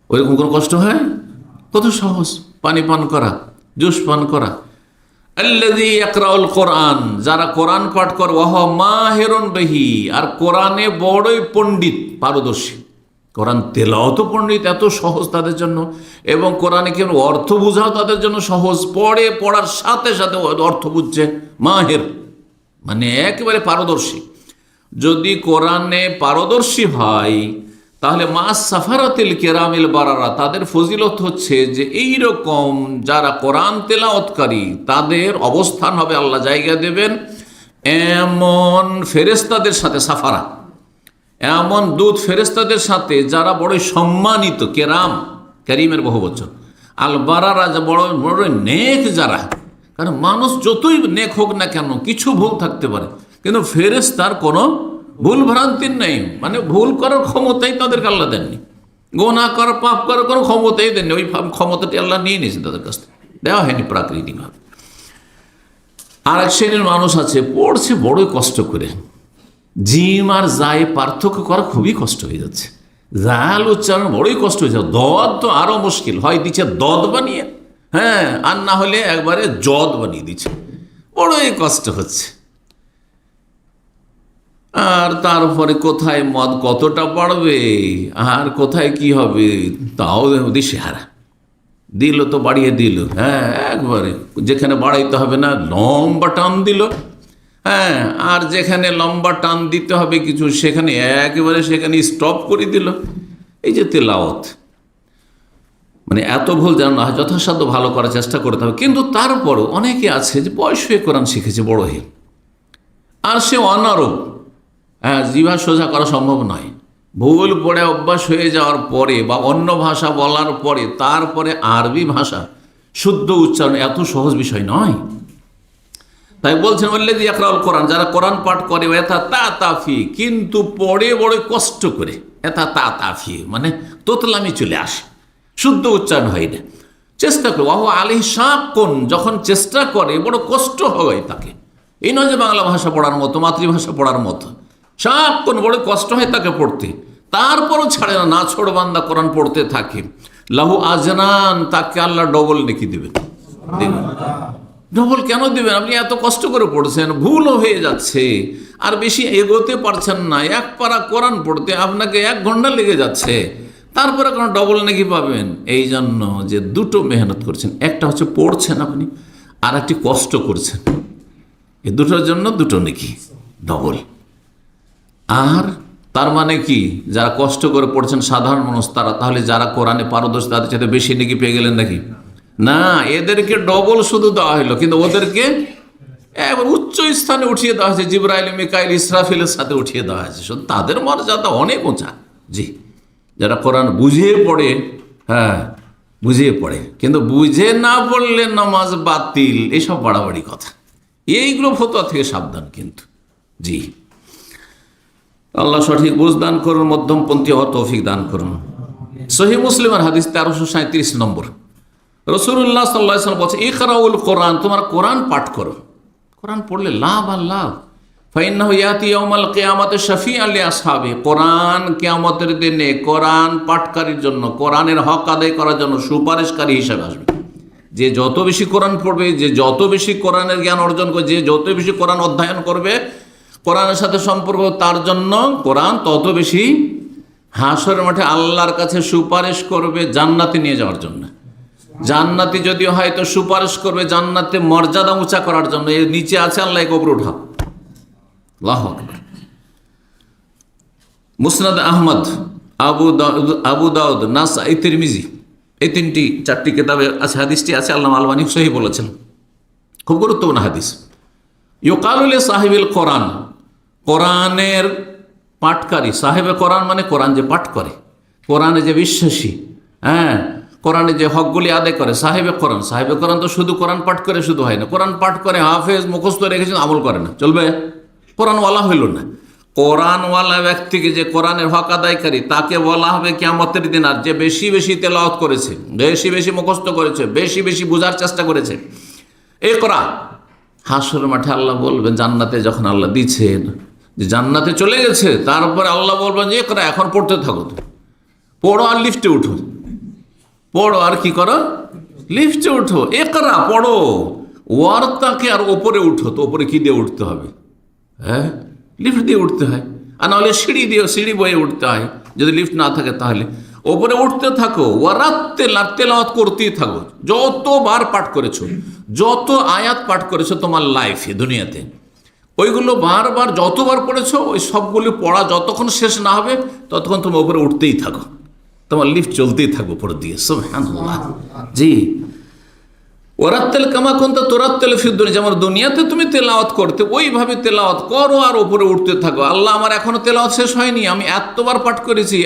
ওইরকম কোনো কষ্ট হয়? কত সহজ পানি পান করা, জুস পান করা। আল্লাযী ইয়াকরাউল কোরআন, যারা কোরআন পাঠ করে, ওয়া হুয়া মাহিরুন বিহি, আর কোরআনে বড়ই পণ্ডিত, পারদর্শী। কোরআন তেলাওয়াত পণ্ডিত, এত সহজ তাদের জন্য, এবং কোরআনে কেন অর্থ বোঝাও তাদের জন্য সহজ। পড়ার সাথে সাথে অর্থ বুঝছে, মাহির মানে একেবারে পারদর্শী। যদি কোরআনে পারদর্শী হয় তাহলে মা সাফারাতিল কেরামিল বারারা, তাদের ফজিলত হচ্ছে যে এই রকম যারা কোরআন তেলাওয়াতকারী তাদের অবস্থান হবে, আল্লাহ জায়গা দেবেন এমন ফেরেশতাদের সাথে, সাফারা এমন দূত ফেরেশতাদের সাথে যারা বড় সম্মানিত, কেরাম, করিমের বহু বচন, আল বারারা, যা বড় বড় নেক যারা। কারণ মানুষ যতই নেক হোক না কেন কিছু ভুল থাকতে পারে, কিন্তু ফেরেশতার কোনো ভুল ভ্রান্তির নেই, মানে ভুল করার ক্ষমতাই তাদেরকে আল্লাহ দেননি, গোনা করার পাপ করার কোনো ক্ষমতাই দেননি। ওই ক্ষমতাটি আল্লাহ নিয়ে নিয়েছেন তাদের কাছ থেকে, দেওয়া হয়নি প্রাকৃতিকভাবে। আর এক শ্রেণীর মানুষ আছে পড়ছে বড়ই কষ্ট করে, জিম আর জায় পার্থক্য করা খুবই কষ্ট হয়ে যাচ্ছে, জাল উচ্চারণ বড়ই কষ্ট হয়ে যাচ্ছে, দদ তো আরো মুশকিল, হয় দিচ্ছে দদ বানিয়ে, হ্যাঁ, আর না হলে একবারে জদ বানিয়ে দিচ্ছে, বড়ই কষ্ট হচ্ছে। আর তারপরে কোথায় মদ কতটা বাড়বে আর কোথায় কি হবে তাও দিশেহারা, দিল তো বাড়িয়ে দিল, হ্যাঁ, একবারে যেখানে বাড়াইতে হবে না লম্বা টান দিল, হ্যাঁ, আর যেখানে লম্বা টান দিতে হবে কিছু সেখানে একেবারে সেখানে স্টপ করে দিল। এই যে তেলাওয়াত, মানে এত ভুল যেন না হয়, যথাসাধ্য ভালো করার চেষ্টা করতে হবে। কিন্তু তারপরও অনেকে আছে যে বয়স হয়ে কোরআন শিখেছে বড় হয়ে, আর সে অনারব, হ্যাঁ, জিভা সোজা করা সম্ভব নয়। ভুল পড়ে অভ্যাস হয়ে যাওয়ার পরে বা অন্য ভাষা বলার পরে তারপরে আরবি ভাষা শুদ্ধ উচ্চারণ এত সহজ বিষয় নয়। তাই বলছেন আল্লাযী ইয়াকরাউল কোরআন, যারা কোরআন পাঠ করে, এতা তা তাফি, কিন্তু পড়ে বড় কষ্ট করে, এতা তা তাফি মানে তোতলামি চলে আসে, শুদ্ধ উচ্চারণ হয় না, চেষ্টা করে। ওয়া হুয়া আলাইহি শাক্কুন, যখন চেষ্টা করে বড় কষ্ট হয় তাকে। এই নয় যে বাংলা ভাষা পড়ার মতো, মাতৃভাষা পড়ার মতো, শাক্কুন বড় কষ্ট হয় তাকে পড়তে, তারপরও ছাড়ে না, না ছোড় বান্দা কোরআন পড়তে থাকে। লাহু আজরান, তাকে আল্লাহ ডবল নেকি দেবেন। ডবল কেন দেবেন? আপনি এত কষ্ট করে পড়ছেন, ভুলও হয়ে যাচ্ছে, আর বেশি এগোতে পারছেন না, এক পারা কোরআন পড়তে আপনাকে 1 ঘন্টা লেগে যাচ্ছে, তারপরে কোনো ডবল নেকি পাবেন? এই জন্য যে দুটো মেহনত করছেন, একটা হচ্ছে পড়ছেন আপনি, আর একটি কষ্ট করছেন, এই দুটোর জন্য দুটো নেকি ডবল। আর তার মানে কি, যারা কষ্ট করে পড়ছেন সাধারণ মানুষ তারা, তাহলে যারা কোরআনে পারদর্শী তাদের সাথে বেশি নেকি পেয়ে গেলেন নাকি? না, এদেরকে ডবল শুধু দেওয়া হলো, কিন্তু ওদেরকে একবার উচ্চ স্থানে উঠিয়ে দেওয়া হয়েছে, জিবরাইল, মিকাইল, ইসরাফিলের সাথে উঠিয়ে দেওয়া হয়েছে। শুধু তাদের মর্যাদা অনেক উঁচা। জি, যারা কোরআন বুঝিয়ে পড়ে, হ্যাঁ বুঝিয়ে পড়ে, কিন্তু বুঝে না পড়লে নামাজ বাতিল, এসব বাড়াবাড়ি কথা, এইগুলো ফতোয়া থেকে সাবধান কিন্তু। জি, আল্লাহ সঠিক বুঝ দান করুন, মধ্যমপন্থী হওয়ার তৌফিক দান করুন। সহিহ মুসলিমের হাদিস 1337 নম্বর, রাসূলুল্লাহ সাল্লাল্লাহু আলাইহি ওয়াসাল্লাম বলছে, ইকরাউল কোরআন, তোমার কোরআন পাঠ করো। কোরআন পড়লে লাভ আর লাভ। ফাইন্নাহু ইয়াতি ইয়াউমাল কিয়ামাতি শাফিআন লিআসহাবি, কোরআন কিয়ামতের দিনে কোরআন পাঠকারীর জন্য, কোরআনের হক আদায় করার জন্য সুপারিশকারী হিসেবে আসবে। যে যত বেশি কোরআন পড়বে, যে যত বেশি কোরআনের জ্ঞান অর্জন করবে, যে যত বেশি কোরআন অধ্যয়ন করবে, কোরআনের সাথে সম্পর্ক, তার জন্য কোরআন তত বেশি হাসরের মাঠে আল্লাহর কাছে সুপারিশ করবে জান্নাতে নিয়ে যাওয়ার জন্য। জান্নাতি যদিও হয়তো সুপারিশ করবে জান্নাতে মর্যাদা উঁচা করার জন্য, এর নিচে আছে আল্লাহ কবর উঠাও। আল্লাহু আকবার। মুসনাদ আহমদ, আবু দাউদ, নাসাই, তিরমিজি, এই 4টি কিতাবে আছে, হাদিসটি আছে, আল্লামা আলবানী সহিহ বলেছেন, খুব গুরুত্বপূর্ণ হাদিস। ইউকালু লি সাহিবিল কোরআন, কোরআনের পাঠকারী, সাহেবে কোরআন মানে কোরআন যে পাঠ করে, কোরআনে যে বিশ্বাসী, হ্যাঁ, কোরআনে যে হকগুলি আদায় করে সাহেবে কোরআন তো শুধু কোরআন পাঠ করে শুধু হয় না, কোরআন পাঠ করে হাফেজ মুখস্থ রেখেছেন, আমল করে না, চলবে? কোরআনওয়ালা হইল না। কোরআনওয়ালা ব্যক্তিকে, যে কোরআনের হক আদায়কারী, তাকে বলা হবে কিয়ামতের দিন, আর যে বেশি বেশি তেলাওয়াত করেছে, বেশি বেশি মুখস্থ করেছে, বেশি বেশি বোঝার চেষ্টা করেছে, এই কোরআন হাসরের মাঠে আল্লাহ বলবেন, জান্নাতে যখন আল্লাহ দিচ্ছেন, যে জান্নাতে চলে গেছে, তারপরে আল্লাহ বলবেন যে কোরআন এখন পড়তে থাকো, তো পড়ো আর লিফটে উঠো, পড়ো আর কি করো, লিফটে উঠো, একরা পড়ো, ওয়ার্তাকে আর ওপরে উঠো। তো ওপরে কি দিয়ে উঠতে হবে? হ্যাঁ, লিফট দিয়ে উঠতে হয়, আর নাহলে সিঁড়ি বয়ে উঠতে হয়। যদি লিফট না থাকে তাহলে ওপরে উঠতে থাকো, তেলাওয়াত করতেই থাকো, যতবার পাঠ করেছো, যত আয়াত পাঠ করেছো তোমার লাইফে দুনিয়াতে, ওইগুলো বারবার যতবার পড়েছো, ওই সবগুলো পড়া যতক্ষণ শেষ না হবে ততক্ষণ তুমি ওপরে উঠতেই থাকো, তোমার লিফট চলতেই থাকবো উপর দিয়ে। সুবহানাল্লাহ। জি, ওরাত্তেল কামা কুনতা তুরাত্তিলু ফিদ দুনিয়া, যেমন দুনিয়াতে তুমি তেলাওয়াত করতে ওইভাবে তেলাওয়াত করো আর উপরে উঠতে থাকো। আল্লাহ, আমার এখনো তেলাওয়াত শেষ হয়নি, আমি এতবার পাঠ করেছি,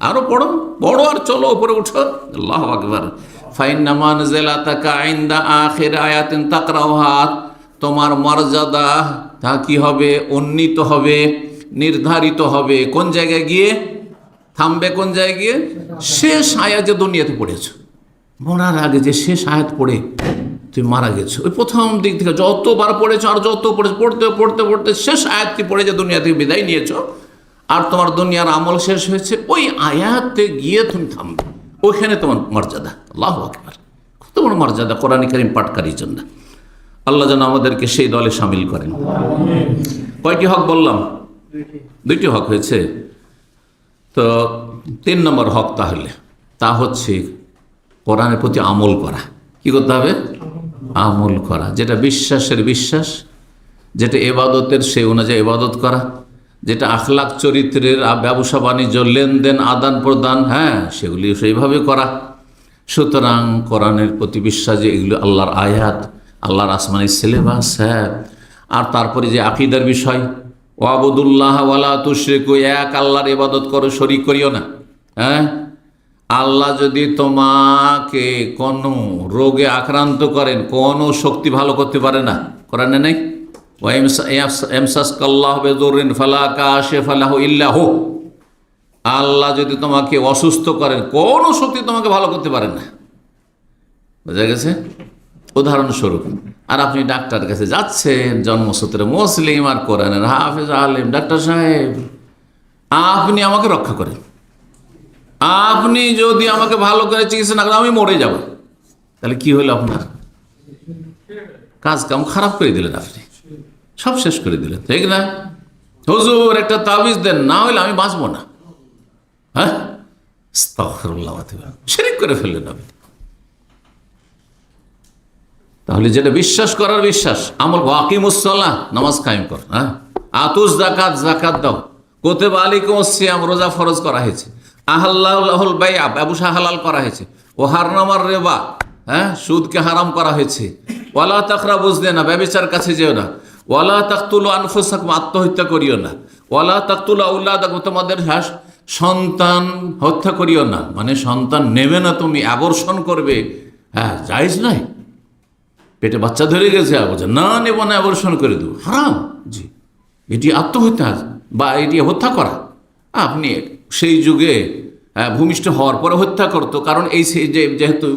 আরো পড়ো, পড়ো আর চলো উপরে উঠো। আল্লাহু আকবার। ফাইন্নামা নাযালাতাকা ইনদা আখির আয়াতিন তাকরাউহা, তোমার মর্যাদা তা কি হবে? উন্নীত হবে, নির্ধারিত হবে। কোন জায়গায় গিয়ে থামবে? কোন জায়গায় গিয়ে? শেষ আয়াত যে দুনিয়াতে পড়েছো, মরার আগে যে শেষ আয়াত পড়ে তুমি মারা গেছো, ওই প্রথম দিক থেকে যতবার পড়েছো আর যত পড়েছো, পড়তে পড়তে পড়তে শেষ আয়াতটি পড়ে যে দুনিয়া থেকে বিদায় নিয়েছো, আর তোমার দুনিয়ার আমল শেষ হয়েছে, ওই আয়াতে গিয়ে তুমি থামবে, ওইখানে তোমার মর্যাদা। আল্লাহু আকবার। কত বড় মর্যাদা কোরআন কারীম পাঠকারীর জন্য। আল্লাহ যেন আমাদেরকে সেই দলে সামিল করেন। কয়টি হক বললাম? দুইটি হক হয়েছে। তো 3 নম্বর হক তাহলে, তা হচ্ছে কোরআনের প্রতি আমল করা। কি করতে হবে? আমল করা। যেটা বিশ্বাসের বিশ্বাস, যেটা এবাদতের সেই অনুযায়ী এবাদত করা, যেটা আখলাক চরিত্রের ব্যবসা বাণিজ্য লেনদেন আদান প্রদান, হ্যাঁ, সেগুলি সেইভাবে করা। সুতরাং কোরআনের প্রতি বিশ্বাস, যে এগুলো আল্লাহর আয়াত, আল্লাহর আসমানি সিলেবাস, হ্যাঁ। আর তারপরে যে আকীদার বিষয়, ওয়াবুদুল্লাহ ওয়ালা তুশরিকু, এক আল্লাহর ইবাদত করো, শরীক করিও না, হ্যাঁ। আল্লাহ যদি তোমাকে কোনো রোগে আক্রান্ত করেন, কোনো শক্তি ভালো করতে পারে না, কোরআনে নেই? আল্লাহ যদি তোমাকে অসুস্থ করেন, কোনো শক্তি তোমাকে ভালো করতে পারে না। বোঝা গেছে? উদাহরণস্বরূপ, আর আপনি ডাক্তারের কাছে যাচ্ছেন, জন্মসূত্রে মুসলিম আর কোরআনের হাফেজ আলেম, ডাক্তার সাহেব আপনি আমাকে রক্ষা করেন, আপনি যদি আমাকে ভালো করে চিকিৎসা না করেন আমি মরে যাব। তাহলে কি হলো? আপনার কাজ কাম খারাপ করে দিলেন, আপনি সব শেষ করে দিলেন, ঠিক না? হুজুর একটা তাবিজ দেন, না হলে আমি বাঁচবো না। হ্যাঁ, আস্তাগফিরুল্লাহ, শিরক করে ফেললেন আপনি। তাহলে যেটা বিশ্বাস করার বিশ্বাস, আমল, ওয়াকিমুস সালাহ, নামাজ কায়েম কর, হ্যাঁ, আতুস যাকাত দাও, কুতিবা আলাইকুমুস সিয়াম, রোজা ফরজ করা হয়েছে, আহাল্লাহুল বাইআ, ব্যবসা হালাল করা হয়েছে, ও হারামার রিবা, হ্যাঁ, সুদকে হারাম করা হয়েছে, ওয়ালা তাকরাবুজ জিনা, ব্যভিচার কাছে যেও না, ওয়ালা তাকতুলু আনফুসাকুম, আত্মহত্যা করিও না, ওয়ালা তাকতুলু আওলাদাকুম, তোমাদের সন্তান হত্যা করিও না, মানে সন্তান নেবে না তুমি, অ্যাবর্শন করবে, হ্যাঁ, জায়েজ নয়। পেটে বাচ্চা ধরে গেছে, না নেব না, অ্যাবর্শন করে দেবো, হারাম। জি, এটি আত্মহত্যা বা এটি হত্যা করা। আপনি সেই যুগে ভূমিষ্ঠ হওয়ার পরে হত্যা করতো, কারণ এই যেহেতু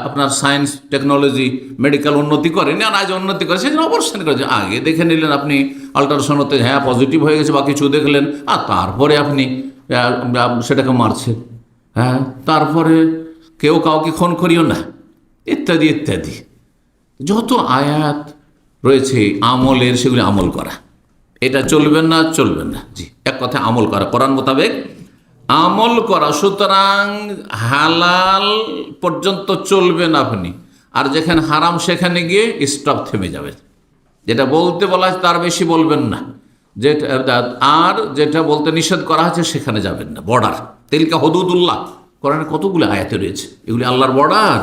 আপনার সায়েন্স টেকনোলজি মেডিকেল উন্নতি করেনি, আর আজ উন্নতি করে, সেই জন্য অবশ্যই করেছে। আগে দেখে নিলেন আপনি আল্ট্রাসাউন্ডতে, হ্যাঁ পজিটিভ হয়ে গেছে বা কিছু দেখলেন, আর তারপরে আপনি সেটাকে মারছে, হ্যাঁ, তারপরে কেউ কাউকে খুন করিও না, ইত্যাদি ইত্যাদি যত আয়াত রয়েছে আমলের, সেগুলি আমল করা। এটা চলবেন না, চলবেন না। জি, এক কথায় আমল করা, কোরআন মোতাবেক আমল করা। সুতরাং হালাল পর্যন্ত চলবেন আপনি, আর যেখানে হারাম সেখানে গিয়ে স্টপ, থেমে যাবে। যেটা বলতে বলা হয় তার বেশি বলবেন না, আর যেটা বলতে নিষেধ করা হয়েছে সেখানে যাবেন না। বর্ডার, তিলকা হুদুদুল্লাহ, কোরআনে কতগুলো আয়াতে রয়েছে, এগুলি আল্লাহর বর্ডার।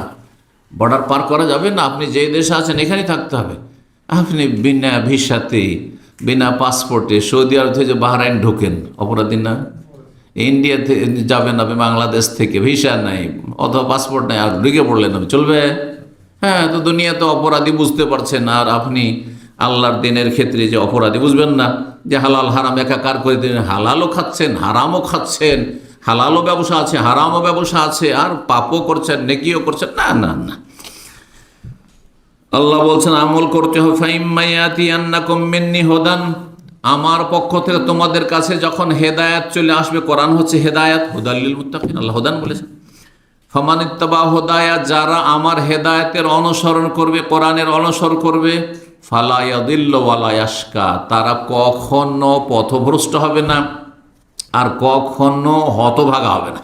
বর্ডার পার করা যাবে না। আপনি যে দেশে আছেন এখানেই থাকতে হবে। আপনি বিনা ভিসাতে, বিনা পাসপোর্টে সৌদি আরব থেকে যে বাহরাইন ঢোকেন, অপরাধী না? ইন্ডিয়াতে যাবেন আপনি বাংলাদেশ থেকে, ভিসা নাই অথবা পাসপোর্ট নাই, আর ঢুকে পড়লেন আপনি, চলবে? হ্যাঁ, তো দুনিয়াতে অপরাধী বুঝতে পারছেন, আর আপনি আল্লাহর দিনের ক্ষেত্রে যে অপরাধী বুঝবেন না, যে হালাল হারাম একাকার করে দিলেন, হালালও খাচ্ছেন হারামও খাচ্ছেন, হালালও ব্যবসা আছে হারামও ব্যবসা আছে, আর পাপও করছেন নেকিও করছেন। না না না, আল্লাহ বলছেন আমল করতে হবে। ফাইম্মায়াতিয়ান্নাকুম মিন্নি হুদান, আমার পক্ষ থেকে তোমাদের কাছে যখন হেদায়াত চলে আসবে, কোরআন হচ্ছে হেদায়াত, হুদাল লিল মুত্তাকিন, আল্লাহ হুদান বলেছেন। ফামানিত্তাবা হুদায়া, যারা আমার হেদায়েতের অনুসরণ করবে, কোরআনের অনুসরণ করবে, ফালা ইয়াদিল্লু ওয়ালা ইয়াশকা, তারা কখনো পথভ্রষ্ট হবে না আর কখনো হতভাগা হবে না।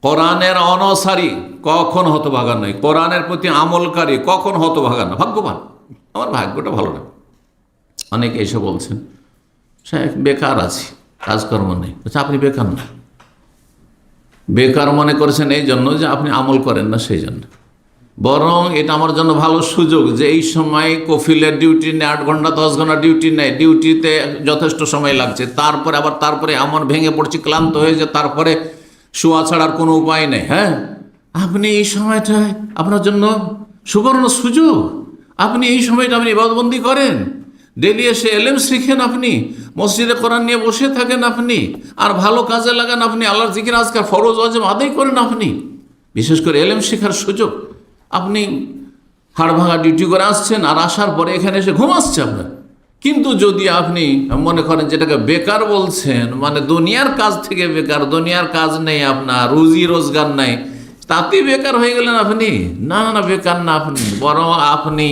কোরআনের অনুসারী কখন হতভাগা নয়, কোরআনের প্রতি আমলকারী কখন হতভাগা না, ভাগ্যবান। আমার ভাগ্যটা ভালো না। অনেকে এসে বলছেন সাহেব বেকার আছি, কাজকর্ম নেই। আচ্ছা, আপনি বেকার না, বেকার মনে করেছেন এই জন্য যে আপনি আমল করেন না, সেই জন্য। বরং এটা আমার জন্য ভালো সুযোগ যে এই সময় কফিলের ডিউটি নেই, 8 ঘন্টা 10 ঘন্টা ডিউটি নেই, ডিউটিতে যথেষ্ট সময় লাগছে, তারপরে এমন ভেঙে পড়ছি, ক্লান্ত হয়েছে, তারপরে শোয়া ছাড়ার কোনো উপায় নেই। হ্যাঁ, আপনি এই সময়টায় আপনার জন্য সুবর্ণ সুযোগ, আপনি এই সময়টা আপনি ইবাদতবন্দি করেন, ডেলি এসে এলেম শিখেন, আপনি মসজিদে কোরআন নিয়ে বসে থাকেন, আপনি আর ভালো কাজে লাগান, আপনি আল্লাহর জিকির আজকার ফরজ ওয়াজিব আদায় করেন, আপনি বিশেষ করে এলেম শেখার সুযোগ। আপনি হাড় ভাঙা ডিউটি করে আসছেন, আর আসার পরে এখানে এসে ঘুমাচ্ছে আপনার। কিন্তু যদি আপনি মনে করেন যেটাকে বেকার বলছেন, মানে দুনিয়ার কাজ থেকে বেকার, দুনিয়ার কাজ নেই আপনার, রুজি রোজগার নেই, তাতেই বেকার হয়ে গেলেন আপনি। না না, বেকার না আপনি, বরং আপনি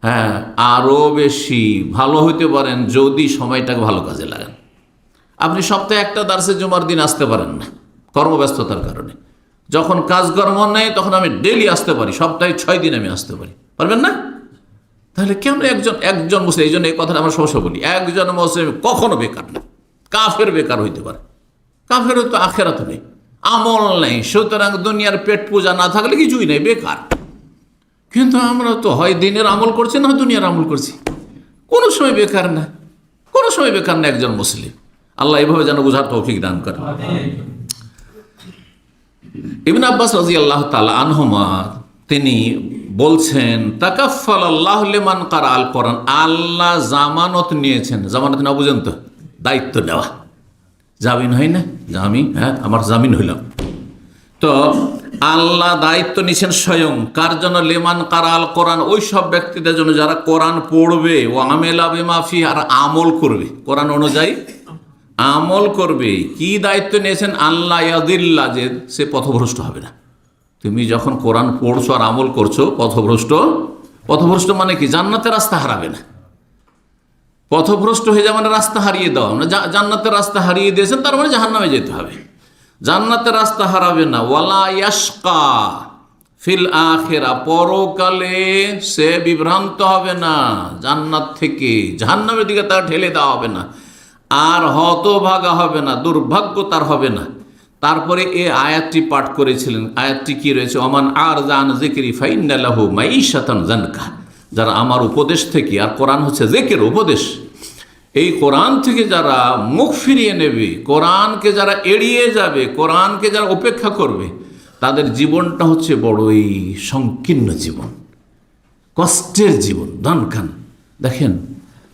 হ্যাঁ আরও বেশি ভালো হইতে পারেন যদি সময়টাকে ভালো কাজে লাগান। আপনি সপ্তাহে একটা দার্সে জুমার দিন আসতে পারেন না কর্মব্যস্ততার কারণে, যখন কাজকর্ম নেই তখন আমি ডেলি আসতে পারি, সপ্তাহে 6 দিন আমি আসতে পারি, পারবেন না? তাহলে কেন একজন মুসলিম, এই জন্য এই কথাটা আমরা সবসময় বলি, একজন মুসলিম কখনো বেকার না। কাফের বেকার হইতে পারে, কাফেরও তো আখেরাত নেই, আমল নেই, সুতরাং দুনিয়ার পেট পূজা না থাকলে কিছুই নেই, বেকার। কিন্তু আমরা তো হয় দিনের আমল করছি না হয় দুনিয়ার আমল করছি, কোনো সময় বেকার না, কোনো সময় বেকার না একজন মুসলিম। আল্লাহ এইভাবে যেন বুঝার তৌফিক দান করেন। ইবনে আব্বাস রাদিয়াল্লাহু তাআলা আনহুমা তিনি বলছেন, তাকাফফাল আল্লাহু লিমান ক্বারা আল কোরআন, আল্লাহ জামানত নিয়েছেন। জামানত না বুঝেন তো, দায়িত্ব নেওয়া, জামিন হয় না, হ্যাঁ আমার জামিন হইলাম। তো আল্লাহ দায়িত্ব নিয়েছেন স্বয়ং, কার জন্য? লিমান ক্বারা আল কোরআন, ওই সব ব্যক্তিদের জন্য যারা কোরআন পড়বে, ও আমেলা বিমা ফি, আর আমল করবে, কোরআন অনুযায়ী আমল করবে। কি দায়িত্ব নিয়েছেন? আল্লাহ ইয়াদিল্লা, যে সে পথভ্রষ্ট হবে না। তুমি যখন কোরআন পড়ছো আর আমল করছো, পথভ্রষ্ট মানে কি? জান্নাতের রাস্তা হারাবে না। পথভ্রষ্ট হয়ে যাওয়া মানে রাস্তা হারিয়ে দেওয়া, মানে জান্নাতের রাস্তা হারিয়ে দিয়েছেন, তার মানে জাহান্নামে যেতে হবে। জান্নাতের রাস্তা হারাবে না। ওয়ালা ইয়াশকা ফিল আখিরা, পরকালে সে বিভ্রান্ত হবে না, জান্নাত থেকে জাহান্নামের দিকে তার ঠেলে দেওয়া হবে না, আর হতভাগা হবে না, দুর্ভাগ্য তার হবে না। তারপরে এই আয়াতটি পাঠ করেছিলেন। আয়াতটি কি রয়েছে? ওমান আরযা আন যিকরি ফাইন্না লাহু মাঈশাতান যানকা, যারা আমার উপদেশ থেকে, আর কোরআন হচ্ছে যিকির, উপদেশ, এই কোরআন থেকে যারা মুখ ফিরিয়ে নেবে, কোরআনকে যারা এড়িয়ে যাবে, কোরআনকে যারা উপেক্ষা করবে, তাদের জীবনটা হচ্ছে বড়ই সংকীর্ণ জীবন, কষ্টের জীবন, দানখান। দেখেন,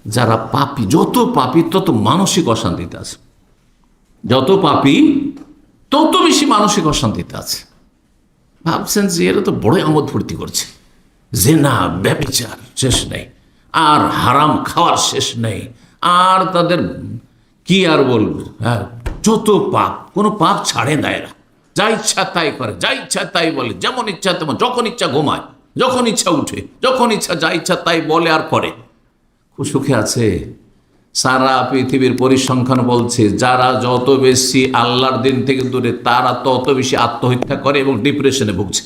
যারা পাপী, যত পাপী তত মানসিক অশান্তিতে আছে, যত পাপী তত বেশি মানসিক অশান্তিতে আছে। ভাবছেন যে এরা তো বড়ই আমোদ ফুর্তি করছে, জেনা ব্যভিচার শেষ নেই, আর হারাম খাওয়ার শেষ নেই, আর তাদের কি আর বলবে, হ্যাঁ যত পাপ, কোনো পাপ ছাড়ে না এরা, যা ইচ্ছা তাই করে, যা ইচ্ছা তাই বলে, যেমন ইচ্ছা তেমন, যখন ইচ্ছা ঘুমায়, যখন ইচ্ছা উঠে, যখন ইচ্ছা যা ইচ্ছা তাই বলে আর করে, খুব সুখে আছে। সারা পৃথিবীর পরিসংখ্যান বলছে, যারা যত বেশি আল্লাহর দিন থেকে দূরে, তারা তত বেশি আত্মহত্যা করে এবং ডিপ্রেশনে ভুগছে।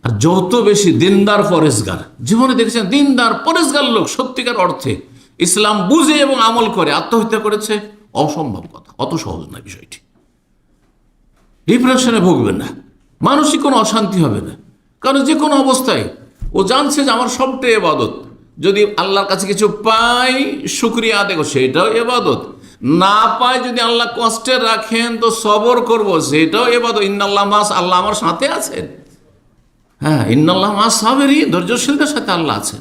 আর যত বেশি দিনদার পরেশগার, জীবনে দেখেছেন দিনদার পরেশগার লোক সত্যিকার অর্থে ইসলাম বুঝে এবং আমল করে আত্মহত্যা করেছে, অসম্ভব কথা, অত সহজ না বিষয়টি। ডিপ্রেশনে ভুগবে না, মানসিক কোনো অশান্তি হবে না, কারণ যে কোনো অবস্থায় ও জানছে যে আমার সবটাই ইবাদত, যদি আল্লাহর কাছে কিছু পাই শুকরিয়া আদায় করো, সেটাও ইবাদত, না পায় যদি আল্লাহ কষ্টে রাখেন তো সবর করব, সেটাও এবাদত। ইন্নাল্লাহ মাস, আল্লাহ আমার সাথে আছেন। হ্যাঁ, ইন্নাল্লাহ মাস সাবেরি, ধৈর্যশীলদের সাথে আল্লাহ আছেন।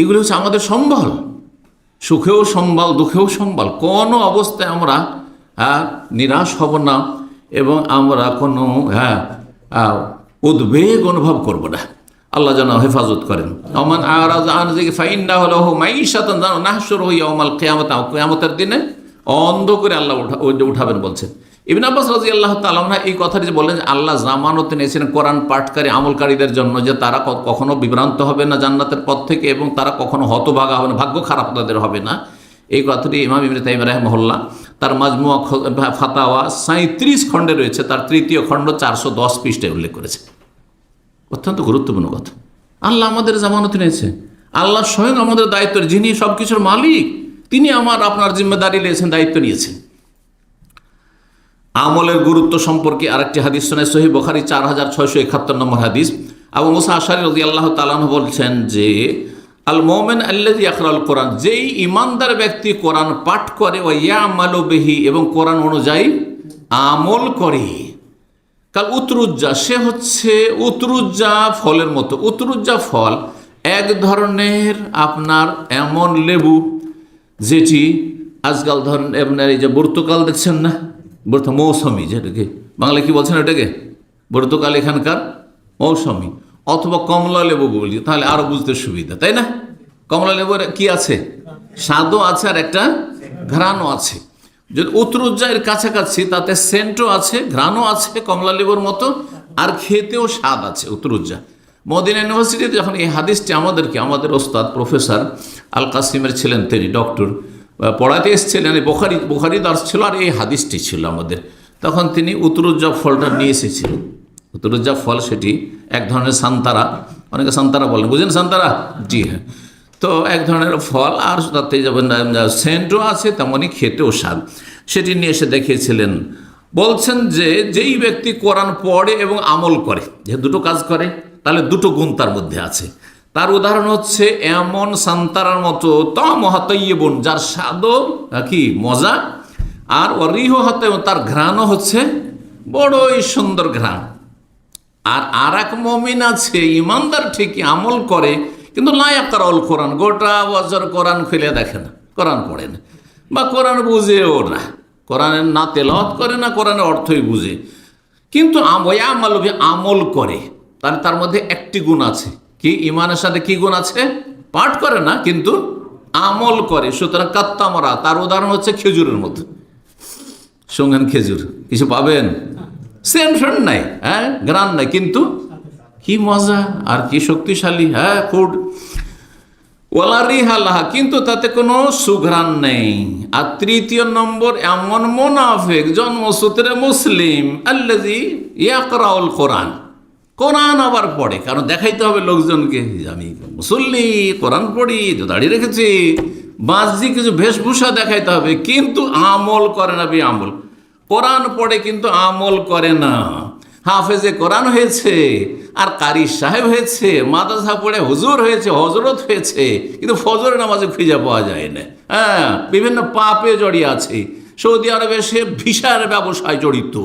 এগুলো হচ্ছে আমাদের সম্বল, সুখেও সম্বল, দুঃখেও সম্বল। কোনো অবস্থায় আমরা নিরাশ হব না এবং আমরা কোনো উদ্বেগ অনুভব করব না। আল্লাহ যেন হেফাজত করেন। ওমান আরাজ আন যিকরি ফাইন্নাহু লাহু মাঈশাতান নাহশুরুহু ইয়াওমাল কিয়ামাতি, কিয়ামতের দিনে অন্ধ করে আল্লাহ উঠাবেন বলছেন। ইবনে আব্বাস রাদিয়াল্লাহু তাআলা আনহু এই কথাটি যে বললেন যে আল্লাহ জামানত নিয়েছেন কোরআন পাঠকারী আমলকারীদের জন্য, যে তারা কখনো বিভ্রান্ত হবে না জান্নাতের পথ থেকে এবং তারা কখনো হতভাগা হবে না, ভাগ্য খারাপ তাদের হবে না। এই কথাটি ইমাম ইবনে তাইমিয়া রাহিমাহুল্লাহ তার মাজমুয়া ফাতাওয়া 37 খণ্ডে রয়েছে, তার তৃতীয় খণ্ড 410 পৃষ্ঠায় উল্লেখ করেছে। অত্যন্ত গুরুত্বপূর্ণ কথা। আল্লাহ আমাদের জামানত নিয়েছে, আল্লাহ স্বয়ং আমাদের দায়িত্ব, যিনি সব কিছুর মালিক, তিনি আপনার জিম্মেদারি নিয়েছেন, দায়িত্ব নিয়েছেন। আমলের গুরুত্ব সম্পর্কে আরেকটি হাদিস শোনায় সহিহ বুখারী 4671 নম্বর হাদিস। আবু মুসা আশআরী রাদিয়াল্লাহু তাআলা আনহু বলছেন যে আল মুমিন আল্লাযী ইয়াকরাউল কোরআন, যেই ইমানদার ব্যক্তি কোরআন পাঠ করে, ওয়া ইয়ামালু বিহি, এবং কোরআন অনুযায়ী আমল করে, কাল উতরুজ্জা, সে হচ্ছে উতরুজ্জা ফলের মতো। উতরুজ্জা ফল এক ধরনের আপনার এমন লেবু যেটি আজকাল ধরেন আপনার এই যে পর্তুগাল দেখছেন না, মৌসুমি, যেটাকে বাংলা কি বলছেন এটাকে, পর্তুগাল এখানকার মৌসুমি, অথবা কমলা লেবু বলি, তাহলে আরো বুঝতে সুবিধা, তাই না? কমলা লেবুর কি আছে, স্বাদও আছে আর একটা ঘ্রাণও আছে। যদি উতরুজ্জা এর কাছাকাছি, তাতে সেন্টও আছে, ঘ্রাণও আছে কমলা লেবুর মতো, আর খেতেও স্বাদ আছে উতরুজ্জা। মদিনা ইউনিভার্সিটিতে যখন এই হাদিসটি আমাদের ওস্তাদ প্রফেসর আল কাসিমের ছিলেন, তিনি ডক্টর, পড়াতে এসেছিলেন, বুখারী দার্স ছিল আর এই হাদিসটি ছিল আমাদের, তখন তিনি উতরুজ্জা ফলটা নিয়ে এসেছিলেন। উতরুজ্জা ফল সেটি এক ধরনের সান্তারা, অনেকে সান্তারা বলেন, বুঝেন সান্তারা? জি হ্যাঁ। তো এক ধরনের ফল, আর তাতে সেন্টও আছে, তেমনই খেতেও স্বাদ। সেটি নিয়ে এসে দেখিয়েছিলেন। বলছেন যে যেই ব্যক্তি কোরআন পড়ে এবং আমল করে, যে দুটো কাজ করে, তাহলে দুটো গুণ তার মধ্যে আছে। তার উদাহরণ হচ্ছে এমন সান্তারার মতো তাইয়্যিবুন, যার স্বাদও কি মজা, আর রিহ হাতে, তার ঘ্রাণও হচ্ছে বড়ই সুন্দর ঘ্রাণ। আর এক মুমিন আছে, ইমানদার ঠিকই আমল করে, কিন্তু লা ইয়াকরাউল কোরআন, গোটা বছর কোরআন খুলে দেখে না, কোরআন পড়ে না, বা কোরআন বুঝেও না, কোরআনের না তেলাওয়াত করে না, কোরআনের অর্থই বুঝে, কিন্তু আমল করে। তার মধ্যে একটি গুণ আছে, কি ইমানের সাথে কি গুণ আছে? পাঠ করে না কিন্তু আমল করে। সুতরাং কাত্তামরা, তার উদাহরণ হচ্ছে খেজুরের মতো। সঙ্গেন খেজুর, কিছু পাবেন, সেন্ট নাই, হ্যাঁ, গ্রান নাই, কিন্তু কি মজা আর কি শক্তিশালী, হ্যাঁ, ফুড। ওয়ালা রিহা লাহা, কিন্তু তাতে কোনো সুঘ্রাণ নেই। আর তৃতীয় নম্বর, এমন মুনাফিক, জন্মসূত্রে মুসলিম, আল্লাযী ইয়াকরাউল কোরআন, কোরআন আবার পড়ে, কারণ দেখাইতে হবে লোকজনকে আমি মুসল্লি, কোরআন পড়ি, দাঁড়িয়ে রেখেছি, বাহ্যিক কিছু বেশভূষা দেখাইতে হবে, কিন্তু আমল করে না। আমল কোরআন পড়ে কিন্তু আমল করে না। হাফেজে কোরআন হয়েছে আর কারি সাহেব হয়েছে, মাদ্রাসা পড়ে হুজুর হয়েছে, হজরত হয়েছে, কিন্তু ফজরের নামাজে খুঁজে পাওয়া যায় না। হ্যাঁ, বিভিন্ন পাপে জড়িয়ে আছে। সৌদি আরবে সে ভিসার ব্যবসায় জড়িত,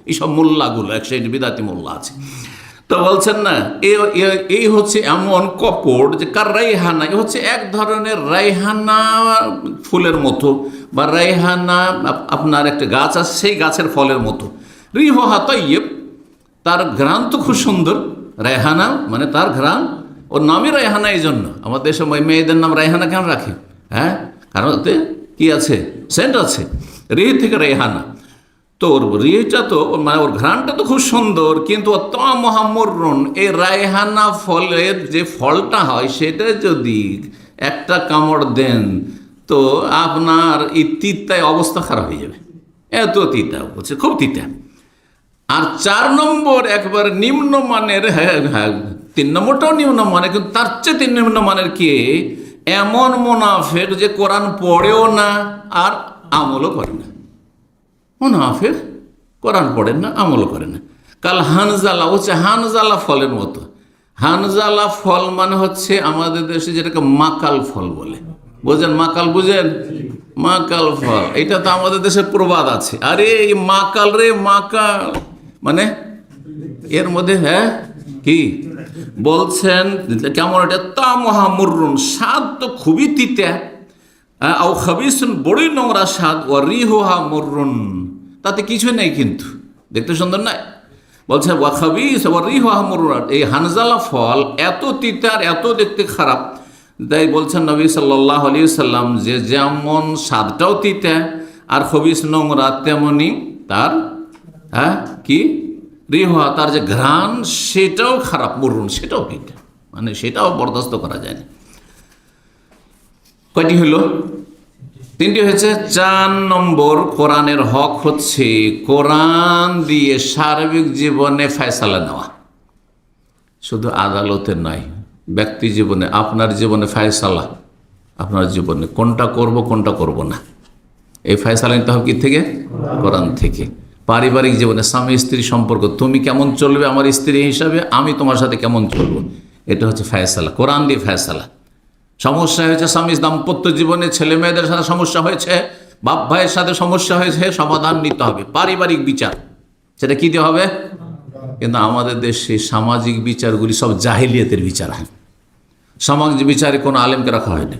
এইসব মোল্লাগুলো, এক সাইড বিদাতি মোল্লা আছে। তো বলছেন না, এই হচ্ছে এমন কপড় যে কার রাইহানা, এ হচ্ছে এক ধরনের রাইহানা ফুলের মতো, বা রাইহানা আপনার একটা গাছ আছে, সেই গাছের ফলের মতো। রিহা তাইয়্যিব, তার ঘ্রাণ তো খুব সুন্দর। রায়হানা মানে তার ঘ্রাণ, ওর নামই রায়হানা। এই জন্য আমাদের দেশে মেয়েদের নাম রায়হানা কেন রাখে? হ্যাঁ, কারণ ওতে কি আছে, সেন্ট আছে, রিহ থেকে রায়হানা। তো ওর রিহটা তো মানে ওর ঘ্রাণটা তো খুব সুন্দর, কিন্তু মহামরণ, এই রায়হানা ফলের যে ফলটা হয়, সেটা যদি একটা কামড় দেন তো আপনার এই তিতায় অবস্থা খারাপ হয়ে যাবে, এত তিতা বলছে, খুব তিতা। আর 4 নম্বর একবার নিম্নমানের, হ্যাঁ, 3 নম্বরটাও নিম্নমানের, কিন্তু তার চেয়ে 3 নিম্নমানের কে, এমন মুনাফিক যে কোরআন পড়েও না আর আমলও করে না। মুনাফিক কোরআন পড়েন না, আমলও করে না। কাল হানজালা, হচ্ছে হানজালা ফলের মতো। হানজালা ফল মানে হচ্ছে আমাদের দেশে যেটাকে মাকাল ফল বলে, বোঝেন? মাকাল বুঝেন? মাকাল ফল, এটা তো আমাদের দেশে প্রবাদ আছে। আরে এই মাকাল রে মাকাল, মানে এর মধ্যে হ্যাঁ কি বলছেন কেমন, এটা তা মহামুরুন, স্বাদ তো খুবই তিতা, আও খাবিসুন, বড়ই নোংরা স্বাদ, ও রিহুহা মুররুন, তাতে কিছু নেই কিন্তু দেখতে সুন্দর নয়। বলছে ওয়া খাবিস ওয়া রিহুহা মুররুন, এই হানজালা ফল এত তিতা আর এত দেখতে খারাপ। তাই বলছেন নবী সাল্লাল্লাহু আলাইহি সাল্লাম যে যেমন স্বাদটাও তিতা আর খবিস নোংরা, তেমনি তার হ্যাঁ কি রিহুহা, তার যে ঘ্রাণ সেটাও খারাপ, মুররুন সেটাও তিতা, মানে সেটাও বরদাস্ত করা যায় না। কয়টি হলো? তিনটি হয়েছে। 4 নম্বর, কোরআনের হক হচ্ছে কোরআন দিয়ে সার্বিক জীবনে ফয়সালা নেওয়া, শুধু আদালতে নয়, ব্যক্তি জীবনে, আপনার জীবনে ফয়সালা, আপনার জীবনে কোনটা করব কোনটা করব না, এই ফয়সালা নিতে হবে কি থেকে? কোরআন থেকে। পারিবারিক জীবনে স্বামী স্ত্রী সম্পর্ক, তুমি কেমন চলবে আমার স্ত্রী হিসাবে, আমি তোমার সাথে কেমন চলবো, এটা হচ্ছে ফয়সালা, কোরআন দিয়ে ফয়সালা। সমস্যা হয়েছে স্বামী দাম্পত্য জীবনে, ছেলে মেয়েদের সাথে সমস্যা হয়েছে, বাপ ভাইয়ের সাথে সমস্যা হয়েছে, সমাধান নিতে হবে, পারিবারিক বিচার, সেটা কী দিয়ে হবে? কিন্তু আমাদের দেশে সামাজিক বিচারগুলি সব জাহিলিয়াতের বিচার হয়, সামাজিক বিচারে কোনো আলেমকে রাখা হয়নি।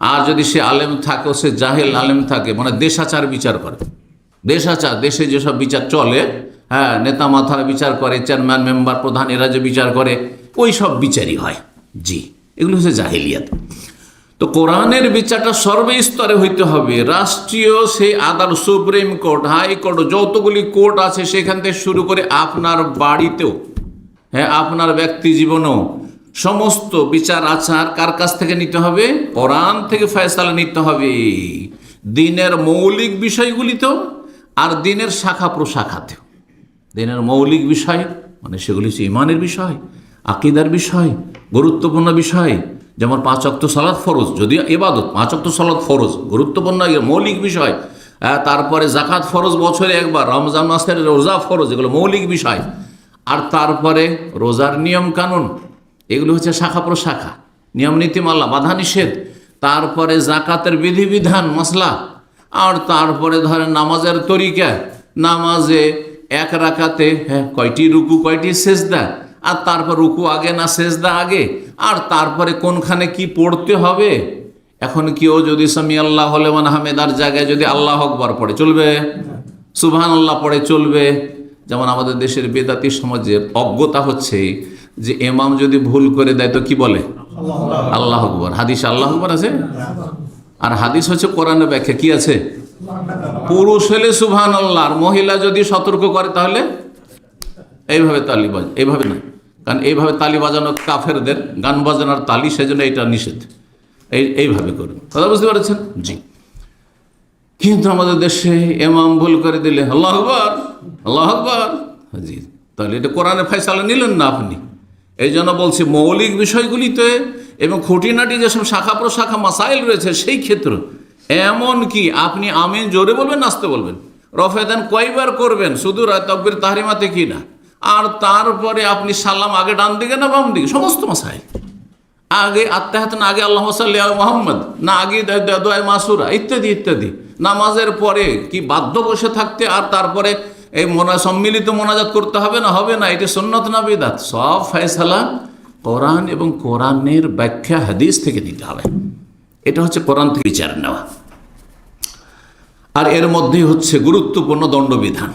আর যদি সে আলেম থাকে, সে জাহেল আলেম থাকে, মানে দেশাচার বিচার করে, দেশাচার, দেশে যেসব বিচার চলে, হ্যাঁ, নেতা মাথার বিচার করে, চেয়ারম্যান মেম্বার প্রধান এরা যে বিচার করে, ওই সব বিচারই হয়। জি, এগুলো হচ্ছে জাহিলিয়াত। তো কোরআনের বিচারটা সর্বস্তরে হইতে হবে, রাষ্ট্রীয় সেই আদালত, সুপ্রিম কোর্ট, হাইকোর্ট, যতগুলি কোর্ট আছে সেখান থেকে শুরু করে আপনার বাড়িতেও, হ্যাঁ, আপনার ব্যক্তি জীবনেও সমস্ত বিচার আচার কার কাছ থেকে নিতে হবে? কোরআন থেকে ফয়সালা নিতে হবে, দিনের মৌলিক বিষয়গুলিতেও আর দিনের শাখা প্রশাখাতেও। দিনের মৌলিক বিষয় মানে সেগুলি হচ্ছে ইমানের বিষয়, আকীদার বিষয়, গুরুত্বপূর্ণ বিষয়, যেমন 5 ওয়াক্ত সালাত ফরজ, যদিও ইবাদত, 5 ওয়াক্ত সালাত ফরজ গুরুত্বপূর্ণ মৌলিক বিষয়। তারপরে জাকাত ফরজ বছরে একবার, রমজান মাসের রোজা ফরজ, এগুলো মৌলিক বিষয়। আর তারপরে রোজার নিয়ম কানুন, এগুলো হচ্ছে শাখা প্রশাখা, নিয়ম নীতিমালা, বাধা নিষেধ। তারপরে জাকাতের বিধিবিধান, মশলা। আর তারপরে ধরেন নামাজের তরিকা, নামাজে 1 রাকাতে কয়টি রুকু, কয়টি সেজদা, আর তারপর রুকু আগে না সেজদা আগে, আর তারপরে কোনখানে কি পড়তে হবে। এখন কেউ যদি সামি আল্লাহ লিমান হামিদার জায়গায় যদি আল্লাহ আকবার পড়ে চলবে? সুবহানাল্লাহ পড়ে চলবে? যেমন আমাদের দেশের বেদাতি সমাজের অজ্ঞতা হচ্ছে যে ইমাম যদি ভুল করে দেয় তো কি বলে? আল্লাহ আকবার। হাদিস আল্লাহ আকবার আছে, আর হাদিস হচ্ছে কোরআনের ব্যাখ্যা। কি আছে? পুরুষ হলে সুবহানাল্লাহ, আর মহিলা যদি সতর্ক করে তাহলে এইভাবে তালি বাজ, এইভাবে না, কারণ এইভাবে তালি বাজানো কাফেরদের গান বাজানোর তালি, সেজন্য এটা নিষেধ। এইভাবে করুন, কথা বুঝতে পারছেন? জি। কিন্তু আমাদের দেশে ইমাম ভুল করে দিলে আল্লাহু আকবার, আল্লাহু আকবার, জি, তাহলে এটা কোরআনে ফয়সালা নিলেন না আপনি। এই জন্য বলছি মৌলিক বিষয়গুলিতে এবং খুঁটিনাটি যেসব শাখা প্রশাখা মাসাইল রয়েছে সেই ক্ষেত্রে, এমন কি আপনি আমিন জোরে বলবেন, নাচতে বলবেন, রফেদান কয়বার করবেন, শুধু তাকবীর তাহরিমাতে কি না, আর তারপরে আপনি সালাম আগে ডান দিকে না বাম দিকে, সমস্ত মাসাইল আগে, আত্তাহিয়াত না আগে আল্লাহুম্মা সাল্লি আলা মুহাম্মদ না আগে দোয়া মাসুরা, ইত্যাদি ইত্যাদি। নামাজের পরে কি বাধ্য বসে থাকতে আর তারপরে এই সম্মিলিত মোনাজাত করতে হবে না? হবে না, এটি সুন্নত না বিদআত? সব ফয়সালা কোরআন এবং কোরআনের ব্যাখ্যা হাদিস থেকে নিতে হবে। এটা হচ্ছে কোরআন থেকে বিচার নেওয়া। আর এর মধ্যেই হচ্ছে গুরুত্বপূর্ণ দণ্ডবিধান।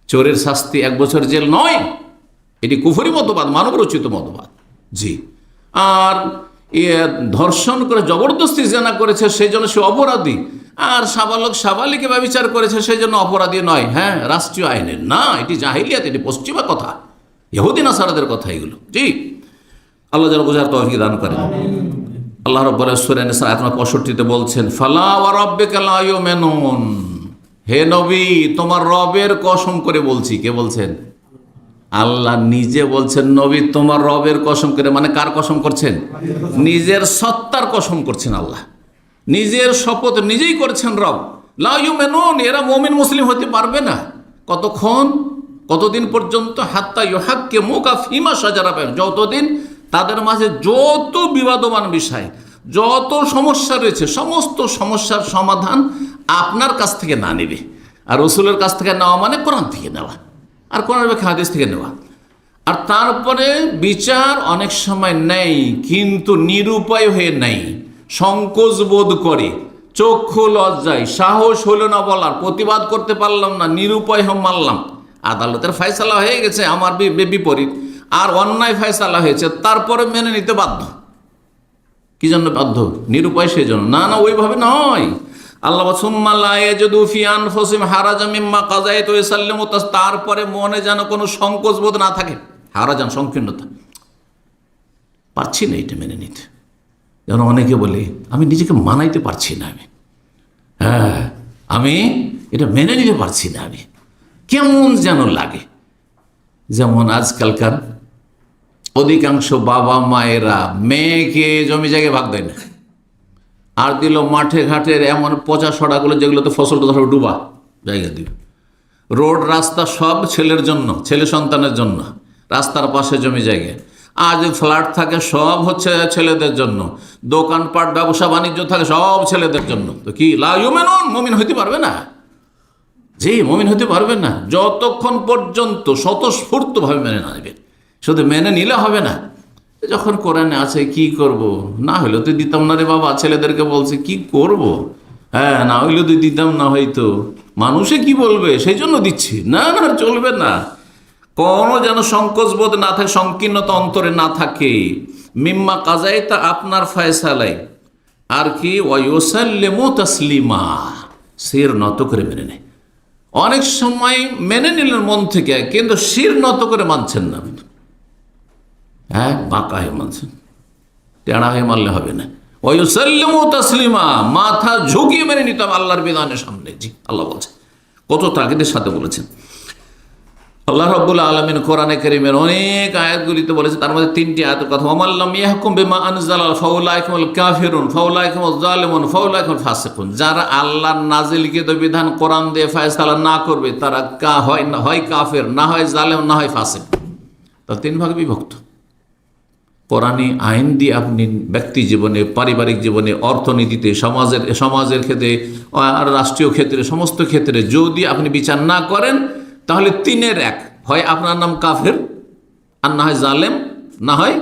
চোরের শাস্তি 1 বছর জেল নয়, এটি কুফরি মতবাদ, মানবরচিত মতবাদ। জি। আর ধর্ষণ করে জবরদস্তি জেনা করেছে সেই জন্য সে অপরাধী, আর সাবালক সাবালিকে ব্যভিচার করেছে সেই জন্য অপরাধী নয়। হ্যাঁ, রাষ্ট্রীয় আইনের না, এটি জাহিলিয়াত, এটি পশ্চিমা কথা, ইহুদি নাসারাদের কথা এগুলো। জি, আল্লাহ যেন বোঝার তৌফিক দান করেন। আল্লাহ রাব্বুল সূরা নিসা আয়াত নম্বর 65 বলছেন, ফালা ওয়া রাব্বিকা লা ইউমিনুন, হে নবী তোমার রবের কসম করে বলছি। কে বলছেন? আল্লাহ নিজে বলছেন, নবী তোমার রবের কসম করে, মানে কার কসম করছেন? নিজের সত্তার কসম করছেন আল্লাহ, নিজের শপথ নিজেই করছেন রব। লা ইউমিনুন, এরা মুমিন মুসলিম হতে পারবে না। কতক্ষণ, কতদিন পর্যন্ত? হাত্তা ইউহাক্কিমুকা ফিমা শাজারা বাইনাহুম, যতদিন তাদের মাঝে যত বিবাদমান বিষয়, যত সমস্যা রয়েছে সমস্ত সমস্যার সমাধান আপনার কাছ থেকে না নেবে। আর রসুলের কাছ থেকে নেওয়া মানে কোরআন থেকে নেওয়া, আর কোরআন ব্যাখ্যা হাদিস থেকে নেওয়া। আর তারপরে বিচার অনেক সময় নেই, কিন্তু নিরুপায় হয়ে নেই, সংকোচ বোধ করে, চক্ষু লজ্জায়, সাহস হলো না বলার, প্রতিবাদ করতে পারলাম না, নিরুপায় মানলাম। আদালতের ফয়সালা হয়ে গেছে আমার বিপরীত, আর অন্যায় ফয়সালা হয়েছে, তারপরে মেনে নিতে বাধ্য। কি জন্য বাধ্য? নিরুপায় সেই জন্য না, না ওইভাবে নয়। আল্লাহ তারপরে মনে যেন কোনো সংকোচ বোধ না থাকে, হারাজান সংকীর্ণতা, পারছি না এটা মেনে নিতে। যেন অনেকে বলে আমি নিজেকে মানাইতে পারছি না, আমি এটা মেনে নিতে পারছি না, আমি কেমন যেন লাগে। যেমন আজকালকার অধিকাংশ বাবা মায়েরা মেয়েকে জমি জায়গায় ভাগ দেয় না, আর দিল মাঠে ঘাটের এমন পচা সড়াগুলো যেগুলোতে ফসলটা ধরো ডুবা জায়গা দিল। রোড রাস্তা সব ছেলের জন্য, ছেলে সন্তানের জন্য, রাস্তার পাশে জমি জায়গায়। আর যে ফ্ল্যাট থাকে সব হচ্ছে ছেলেদের জন্য, দোকানপাট ব্যবসা বাণিজ্য থাকে সব ছেলেদের জন্য। তো কি লা ইউমিনুন, মুমিন হইতে পারবে না, জি মুমিন হতে পারবে না যতক্ষণ পর্যন্ত স্বতঃস্ফূর্তভাবে মেনে না নেবেন। শুধু মেনে নিলে হবে না, যখন কোরআনে আছে কি করব, না হইলেও তো দিতাম না রে বাবা, ছেলেদেরকে বলছে কি করব, না হইলেও তো দিতাম না, হয়তো মানুষে কি বলবে সেই জন্য দিচ্ছি, না না চলবে না। কোনো যেন সংকোচ বোধ না থাকে, সংকীর্ণতা অন্তরে না থাকে। মিম্মা কাজাইতা, আপনার ফয়সালাই, আর কি ওয়ায়ুসাল্লিমু তাসলিমা, শির নত করে মেনে নেয়। অনেক সময় মেনে নিলেন মন থেকে, কিন্তু শির নত করে মানছেন না, বাঁকা হয়ে মানছেন, টেড়া হয়ে মানলে হবে না। ওয়ায়ুসাল্লিমু তাসলিমা, মাথা ঝুঁকিয়ে মেনে নিতাম আল্লাহর বিধানের সামনে। জি আল্লাহ বলছেন, কত তাগিদের সাথে বলেছেন। আল্লাহ রাব্বুল আলামিন কোরআনে কারীমের অনেক আয়াতগুলিতে বলেছে, তার মধ্যে 3টি আয়াতের কথা। ওয়ামাল্লাম ইয়াহকুম বিমা আনজালা ফাউলাইকা হুমুল কাফিরুন ফাউলাইকা হুমুজ জালিমুন ফাউলাইকা হুমুল ফাসিকুন। যারা আল্লাহর নাজিলকৃত বিধান কোরআন দিয়ে ফয়সালা না করবে, তারা হয় কাফের, না হয় জালেম, না হয় ফাসিক। তা 3 ভাগে বিভক্ত। কোরআনী আইন দিয়ে আপনি ব্যক্তি জীবনে, পারিবারিক জীবনে, অর্থনীতিতে, সমাজের ক্ষেত্রে আর রাষ্ট্রীয় ক্ষেত্রে, সমস্ত ক্ষেত্রে যদি আপনি বিচার না করেন, তাহলে 3-এর 1, হয় আপনার নাম কাফের, আর না হয় জালেম, না হয়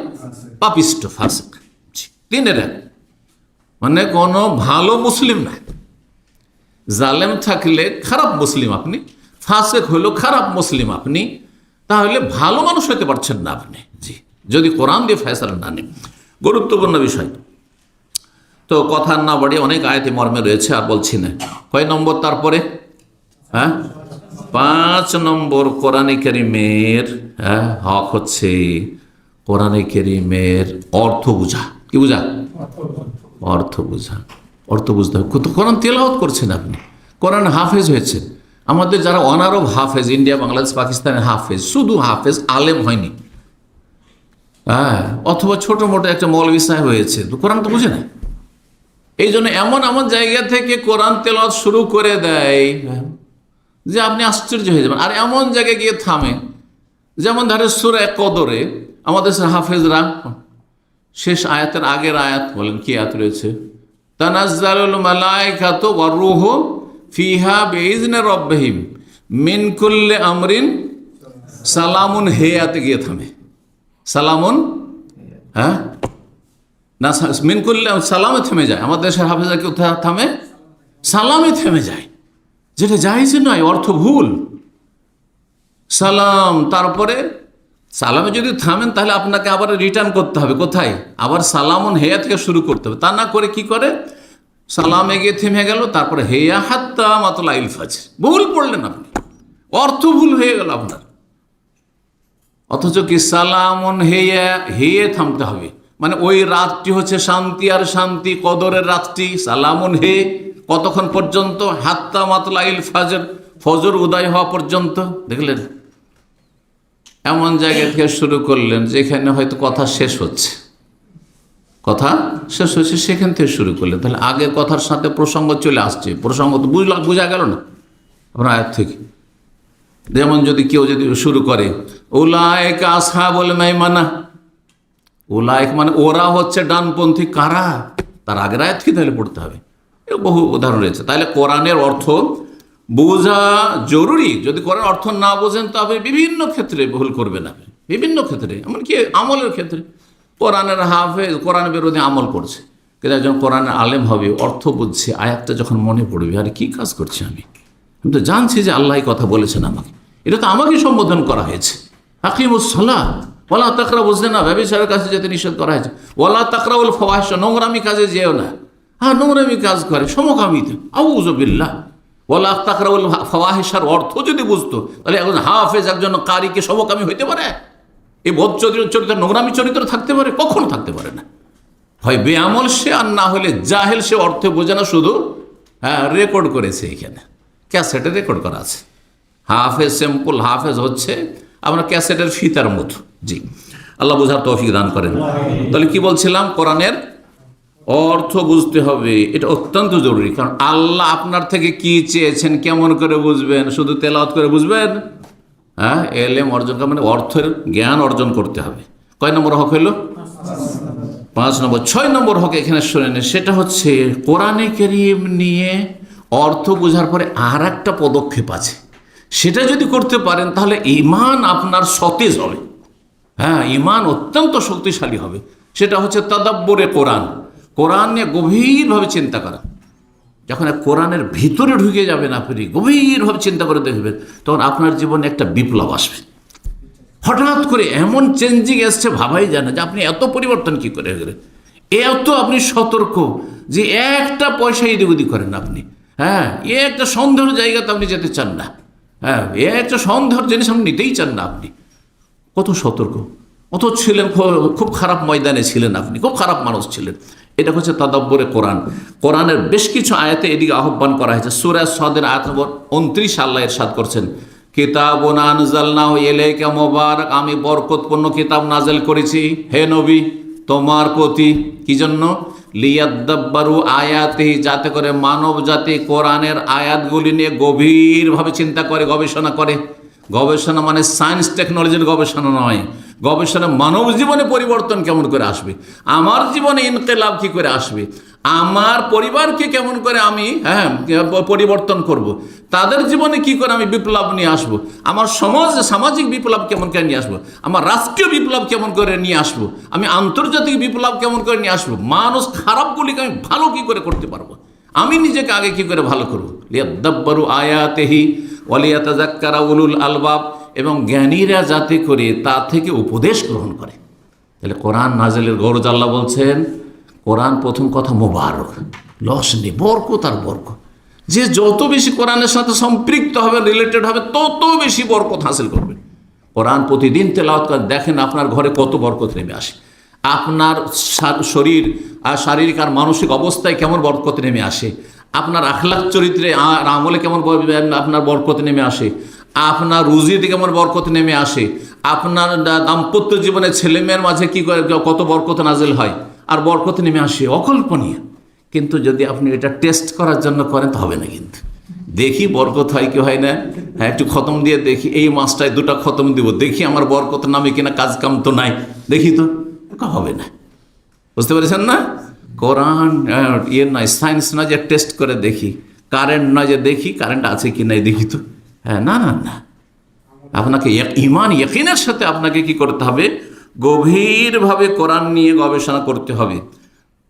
পাপিষ্ট ফাসিক। 3-এর 1, মানে কোনো ভালো মুসলিম না। জালেম থাকলে খারাপ মুসলিম আপনি, ফাসিক হইল খারাপ মুসলিম আপনি, তাহলে ভালো মানুষ হইতে পারছেন না আপনি, জি, যদি কোরআন দিয়ে ফয়সালা না নেন। গুরুত্বপূর্ণ বিষয়। তো কথা না বাড়িয়ে অনেক আয়াতে মর্মে রয়েছে, আর বলছি না। কয় নম্বর তারপরে? 5 নম্বর কোরআনে কারীমের হক হচ্ছে কোরআনে কারীমের অর্থ বুঝা। কি বুঝা? অর্থ বুঝা। অর্থ বুঝতে হবে। কোরআন তেলাওয়াত করছেন আপনি, কোরআন হাফেজ হয়েছেন। আমাদের যারা অনারব হাফেজ, ইন্ডিয়া, বাংলাদেশ, পাকিস্তানের হাফেজ, শুধু হাফেজ, আলেম হয়নি, অথবা ছোট মোটো একটা মৌলভী সাহেব হয়েছে, তো কোরআন তো বুঝে না। এই জন্য এমন এমন জায়গা থেকে কোরআন তেলাওয়াত শুরু করে দেয় যে আপনি আশ্চর্য হয়ে যাবেন, আর এমন জায়গায় গিয়ে থামে। যেমন ধরে সূরা কদরে আমাদের হাফেজরা শেষ আয়াতের আগের আয়াত বলেন, কি আয়াত রয়েছে? তানাজ্জালুল মালাইকাতু ওয়ার রূহু ফিহা বিইজনি রাব্বিহিম মিন কুল্লি আমরিন সালামুন, হে আয়াতে গিয়ে থামে। সালামুন, না মিন কুল্লি, সালামে থেমে যায়। আমাদের দেশের হাফেজরা কেউ থামে, সালামে থেমে যায়, যেটা জায়েজ নয়, অর্থ ভুল। সালাম, তারপরে সালামে যদি থামেন তাহলে আপনাকে আবার রিটার্ন করতে হবে কোথায়? আবার সালামুন হেয়া থেকে শুরু করতে হবে। তা না করে কি করে? সালামে গিয়ে থেমে গেল, তারপরে হেয়া হাত্তা মাতলাইল ফাজর, ভুল পড়লেন আপনি, অর্থ ভুল হয়ে গেল আপনার। অথচ কি সালামুন হেয়া, হেয়ে থামতে হবে, মানে ওই রাতটি হচ্ছে শান্তি আর শান্তি, কদরের রাতটি। সালামুন হে কতক্ষণ পর্যন্ত? হাত্তা মাতলাইল ফাজর, ফজর উদয় হওয়া পর্যন্ত। দেখলেন, এমন জায়গা থেকে শুরু করলেন যেখানে হয়তো কথা শেষ হচ্ছে, সেখান থেকে শুরু করলেন। তাহলে আগের কথার সাথে প্রসঙ্গ চলে আসছে, প্রসঙ্গ তো বোঝা গেল না আপনার আয়াত থেকে। যেমন যদি কেউ শুরু করে উলায়েকা আসহাবুল মাইমানা, উলায়েক মানে ওরা হচ্ছে ডানপন্থী। কারা? তার আগের আয়াত কি তাহলে পড়তে হবে? বহু উদাহরণ রয়েছে। তাহলে কোরআনের অর্থ বোঝা জরুরি। যদি কোরআন অর্থ না বোঝেন তবে বিভিন্ন ক্ষেত্রে ভুল করবেন আপনি, বিভিন্ন ক্ষেত্রে, এমনকি আমলের ক্ষেত্রে। কোরআনের হাফেজ কোরআন বিরোধী আমল করছে, কিন্তু একজন কোরআনের আলেম হবে, অর্থ বুঝছে, আয়াতটা যখন মনে পড়বে, আরে কী কাজ করছি আমি তো জানছি যে আল্লাহ কথা বলেছেন আমাকে, এটা তো আমাকে সম্বোধন করা হয়েছে। আকিমুস সালাত ওয়ালা তাকরাবুজ জিনা, ব্যভিচারের কাছে যেতে নিষেধ করা হয়েছে। ওয়ালা তাকরাউল ফাওয়াহিশ, নোংরামি কাজে যেও না। হ্যাঁ, নোংরামি কাজ করে সমকামিতা, আউযু বিল্লাহ। ওয়ালা তাকরাউল ফাওয়াহিশার অর্থ যদি বুঝতো তাহলে একজন হাফেজ, একজন কারিকে সমকামী হইতে পারে? এই বোধ চরিত্র নোংরামি চরিত্র থাকতে পারে? কখনো থাকতে পারে না। হয় বেআমল সে, আর না হলে জাহেল সে, অর্থে বোঝে না, শুধু রেকর্ড করেছে, এখানে ক্যাসেটে রেকর্ড করা আছে। হাফেজ সিম্পল হাফেজ হচ্ছে আমরা ক্যাসেটের ফিতার মতো। জি, আল্লাহ বোঝার তৌফিক দান করেন। তাহলে কি বলছিলাম, কোরআনের অর্থ বুঝতে হবে, এটা অত্যন্ত জরুরি। কারণ আল্লাহ আপনার থেকে কি চেয়েছেন কেমন করে বুঝবেন? শুধু তেলাওয়াত করে বুঝবেন? হ্যাঁ, এলেম অর্জন মানে অর্থের জ্ঞান অর্জন করতে হবে। কয় নম্বর হক হইল? 5 নম্বর। 6 নম্বর হক এখানে শোনেন, সেটা হচ্ছে কোরআনে কারীম নিয়ে অর্থ বোঝার পরে আর একটা পদক্ষেপ আছে। সেটা যদি করতে পারেন তাহলে ঈমান আপনার সতেজ হবে। হ্যাঁ, ঈমান অত্যন্ত শক্তিশালী হবে। সেটা হচ্ছে তাদাব্বুরে কোরআন, কোরআন নিয়ে গভীরভাবে চিন্তা করা। যখন কোরআনের ভিতরে ঢুকে যাবেন আপনি, গভীরভাবে চিন্তা করে দেখবেন, তখন আপনার জীবনে একটা বিপ্লব আসবে। হঠাৎ করে এমন চেঞ্জিং এসছে, ভাবাই যায় না যে আপনি এত পরিবর্তন কি করে গেলেন। এত আপনি সতর্ক যে একটা পয়সা এদিক ওদিক করেন আপনি। হ্যাঁ, এ একটা সন্দেহের জায়গাতে আপনি যেতে চান না। হ্যাঁ, এ একটা সন্দেহের জিনিস আপনি নিতেই চান না। আপনি কত সতর্ক, অত ছিলেন, খুব খারাপ ময়দানে ছিলেন আপনি, খুব খারাপ মানুষ ছিলেন। এটা হচ্ছে তাদাব্বুরে কোরআন। কোরআনের বেশ কিছু আয়াতে এদিকে আহ্বান করা হয়েছে। সূরা সাদের আয়াত নম্বর 29 আল্লাহ ইরশাদ করছেন, কিতাবুন আনজালনাহু ইলাইকা মুবারাক, আমি বরকতপূর্ণ কিতাব নাযিল করেছি হে নবী তোমার প্রতি। কি জন্য? লিয়াদ্দাব্বারু আয়াতিহি, যাতে করে মানব জাতি কোরআনের আয়াতগুলি নিয়ে গভীরভাবে চিন্তা করে, গবেষণা করে। গবেষণা মানে সায়েন্স টেকনোলজির গবেষণা নয়। গবেষণা মানব জীবনে পরিবর্তন কেমন করে আসবে, আমার জীবনে ইনকিলাব কি করে আসবে, আমার পরিবারকে কেমন করে আমি পরিবর্তন করব, তাদের জীবনে কি করে আমি বিপ্লব নিয়ে আসব, আমার সামাজিক বিপ্লব কেমন করে নিয়ে আসবো, আমার রাষ্ট্রীয় বিপ্লব কেমন করে নিয়ে আসবো, আমি আন্তর্জাতিক বিপ্লব কেমন করে নিয়ে আসবো, মানুষ খারাপগুলিকে আমি ভালো কি করে করতে পারবো, আমি নিজেকে আগে কি করে ভালো করবো। লিয়াদ্দাব্বারু আয়াতিহি ওয়ালিয়াতাযাক্কারা উলুল আলবাব, এবং জ্ঞানীরা যাতে করে তা থেকে উপদেশ গ্রহণ করে। তাহলে কোরআন নাজিলের গরজ আল্লাহ বলছেন, কোরআন প্রথম কথা মোবারক, লস নেই, বরকত আর বরকত। যে যত বেশি কোরআনের সাথে সম্পৃক্ত হবে, রিলেটেড হবে, তত বেশি বরকত হাসিল করবে। কোরআন প্রতিদিন তেলাওয়াত করে দেখেন আপনার ঘরে কত বরকত নেমে আসে, আপনার শরীর আর শারীরিক আর মানসিক অবস্থায় কেমন বরকত নেমে আসে, আপনার আখলাক চরিত্রে আর আমলে কেমন আপনার বরকত নেমে আসে, আপনার রুজিতে কেমন বরকত নেমে আসে, আপনার দাম্পত্য জীবনে ছেলেমেয়ের মাঝে কি করে কত বরকত নাজিল হয় আর বরকত নেমে আসে, অকল্পনীয়। কিন্তু যদি আপনি এটা টেস্ট করার জন্য করেন তো হবে না। কিন্তু দেখি বরকত হয় কি হয় না, হ্যাঁ একটু খতম দিয়ে দেখি, এই মাসটায় 2টা খতম দিব, দেখি আমার বরকত নামে কিনা, কাজ কাম তো নাই, দেখি তো, হবে না। বুঝতে পেরেছেন না? কোরআন নয়, সায়েন্স নয় যে টেস্ট করে দেখি, কারেন্ট নয় যে দেখি কারেন্ট আছে কি নাই দেখি তো, হ্যাঁ না না না, আপনাকে ঈমান ইয়াকিনের সাথে আপনাকে কি করতে হবে, গভীরভাবে কোরআন নিয়ে গবেষণা করতে হবে।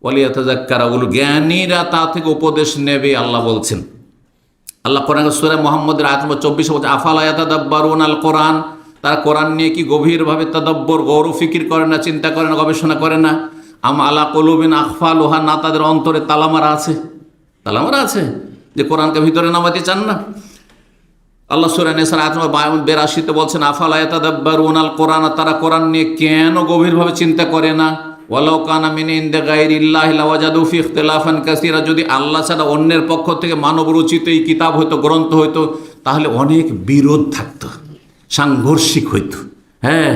ওয়ালিয়াতাযাক্কারা উলুল, জ্ঞানীরা তা থেকে উপদেশ নেবে আল্লাহ বলছেন। আল্লাহ কোরআন সূরা মুহাম্মদের আয়াত নম্বর 24 বলছে, আফালা ইয়াতাদাব্বারুনাল কোরআন, তারা কোরআন নিয়ে কি গভীরভাবে তাদাব্বর, গৌর ফিকির করে না, চিন্তা করে না, গবেষণা করে না। আম আলা কুলুবিন আকফালুহা, না তাদের অন্তরে তালামারা আছে, তালামারা আছে যে কোরআনকে ভিতরে নামাতে চান না। আল্লাহ সূরা নিসার আয়াত নম্বর 82 বলছেন, আফালা ইয়াতাদাব্বারুনাল কোরআন, তারা কোরআন নিয়ে কেন গভীরভাবে চিন্তা করে না। ওয়ালাউ কানা মিন ইনদি গায়রিল্লাহি লাওয়াজাদু ফি ইখতিলাফান কাসীরা, যদি আল্লাহ ছাড়া অন্যের পক্ষ থেকে মানব রচিত এই কিতাব হইতো, গ্রন্থ হইতো, তাহলে অনেক বিরোধ থাকতো, সাংঘর্ষিক হইতো। হ্যাঁ,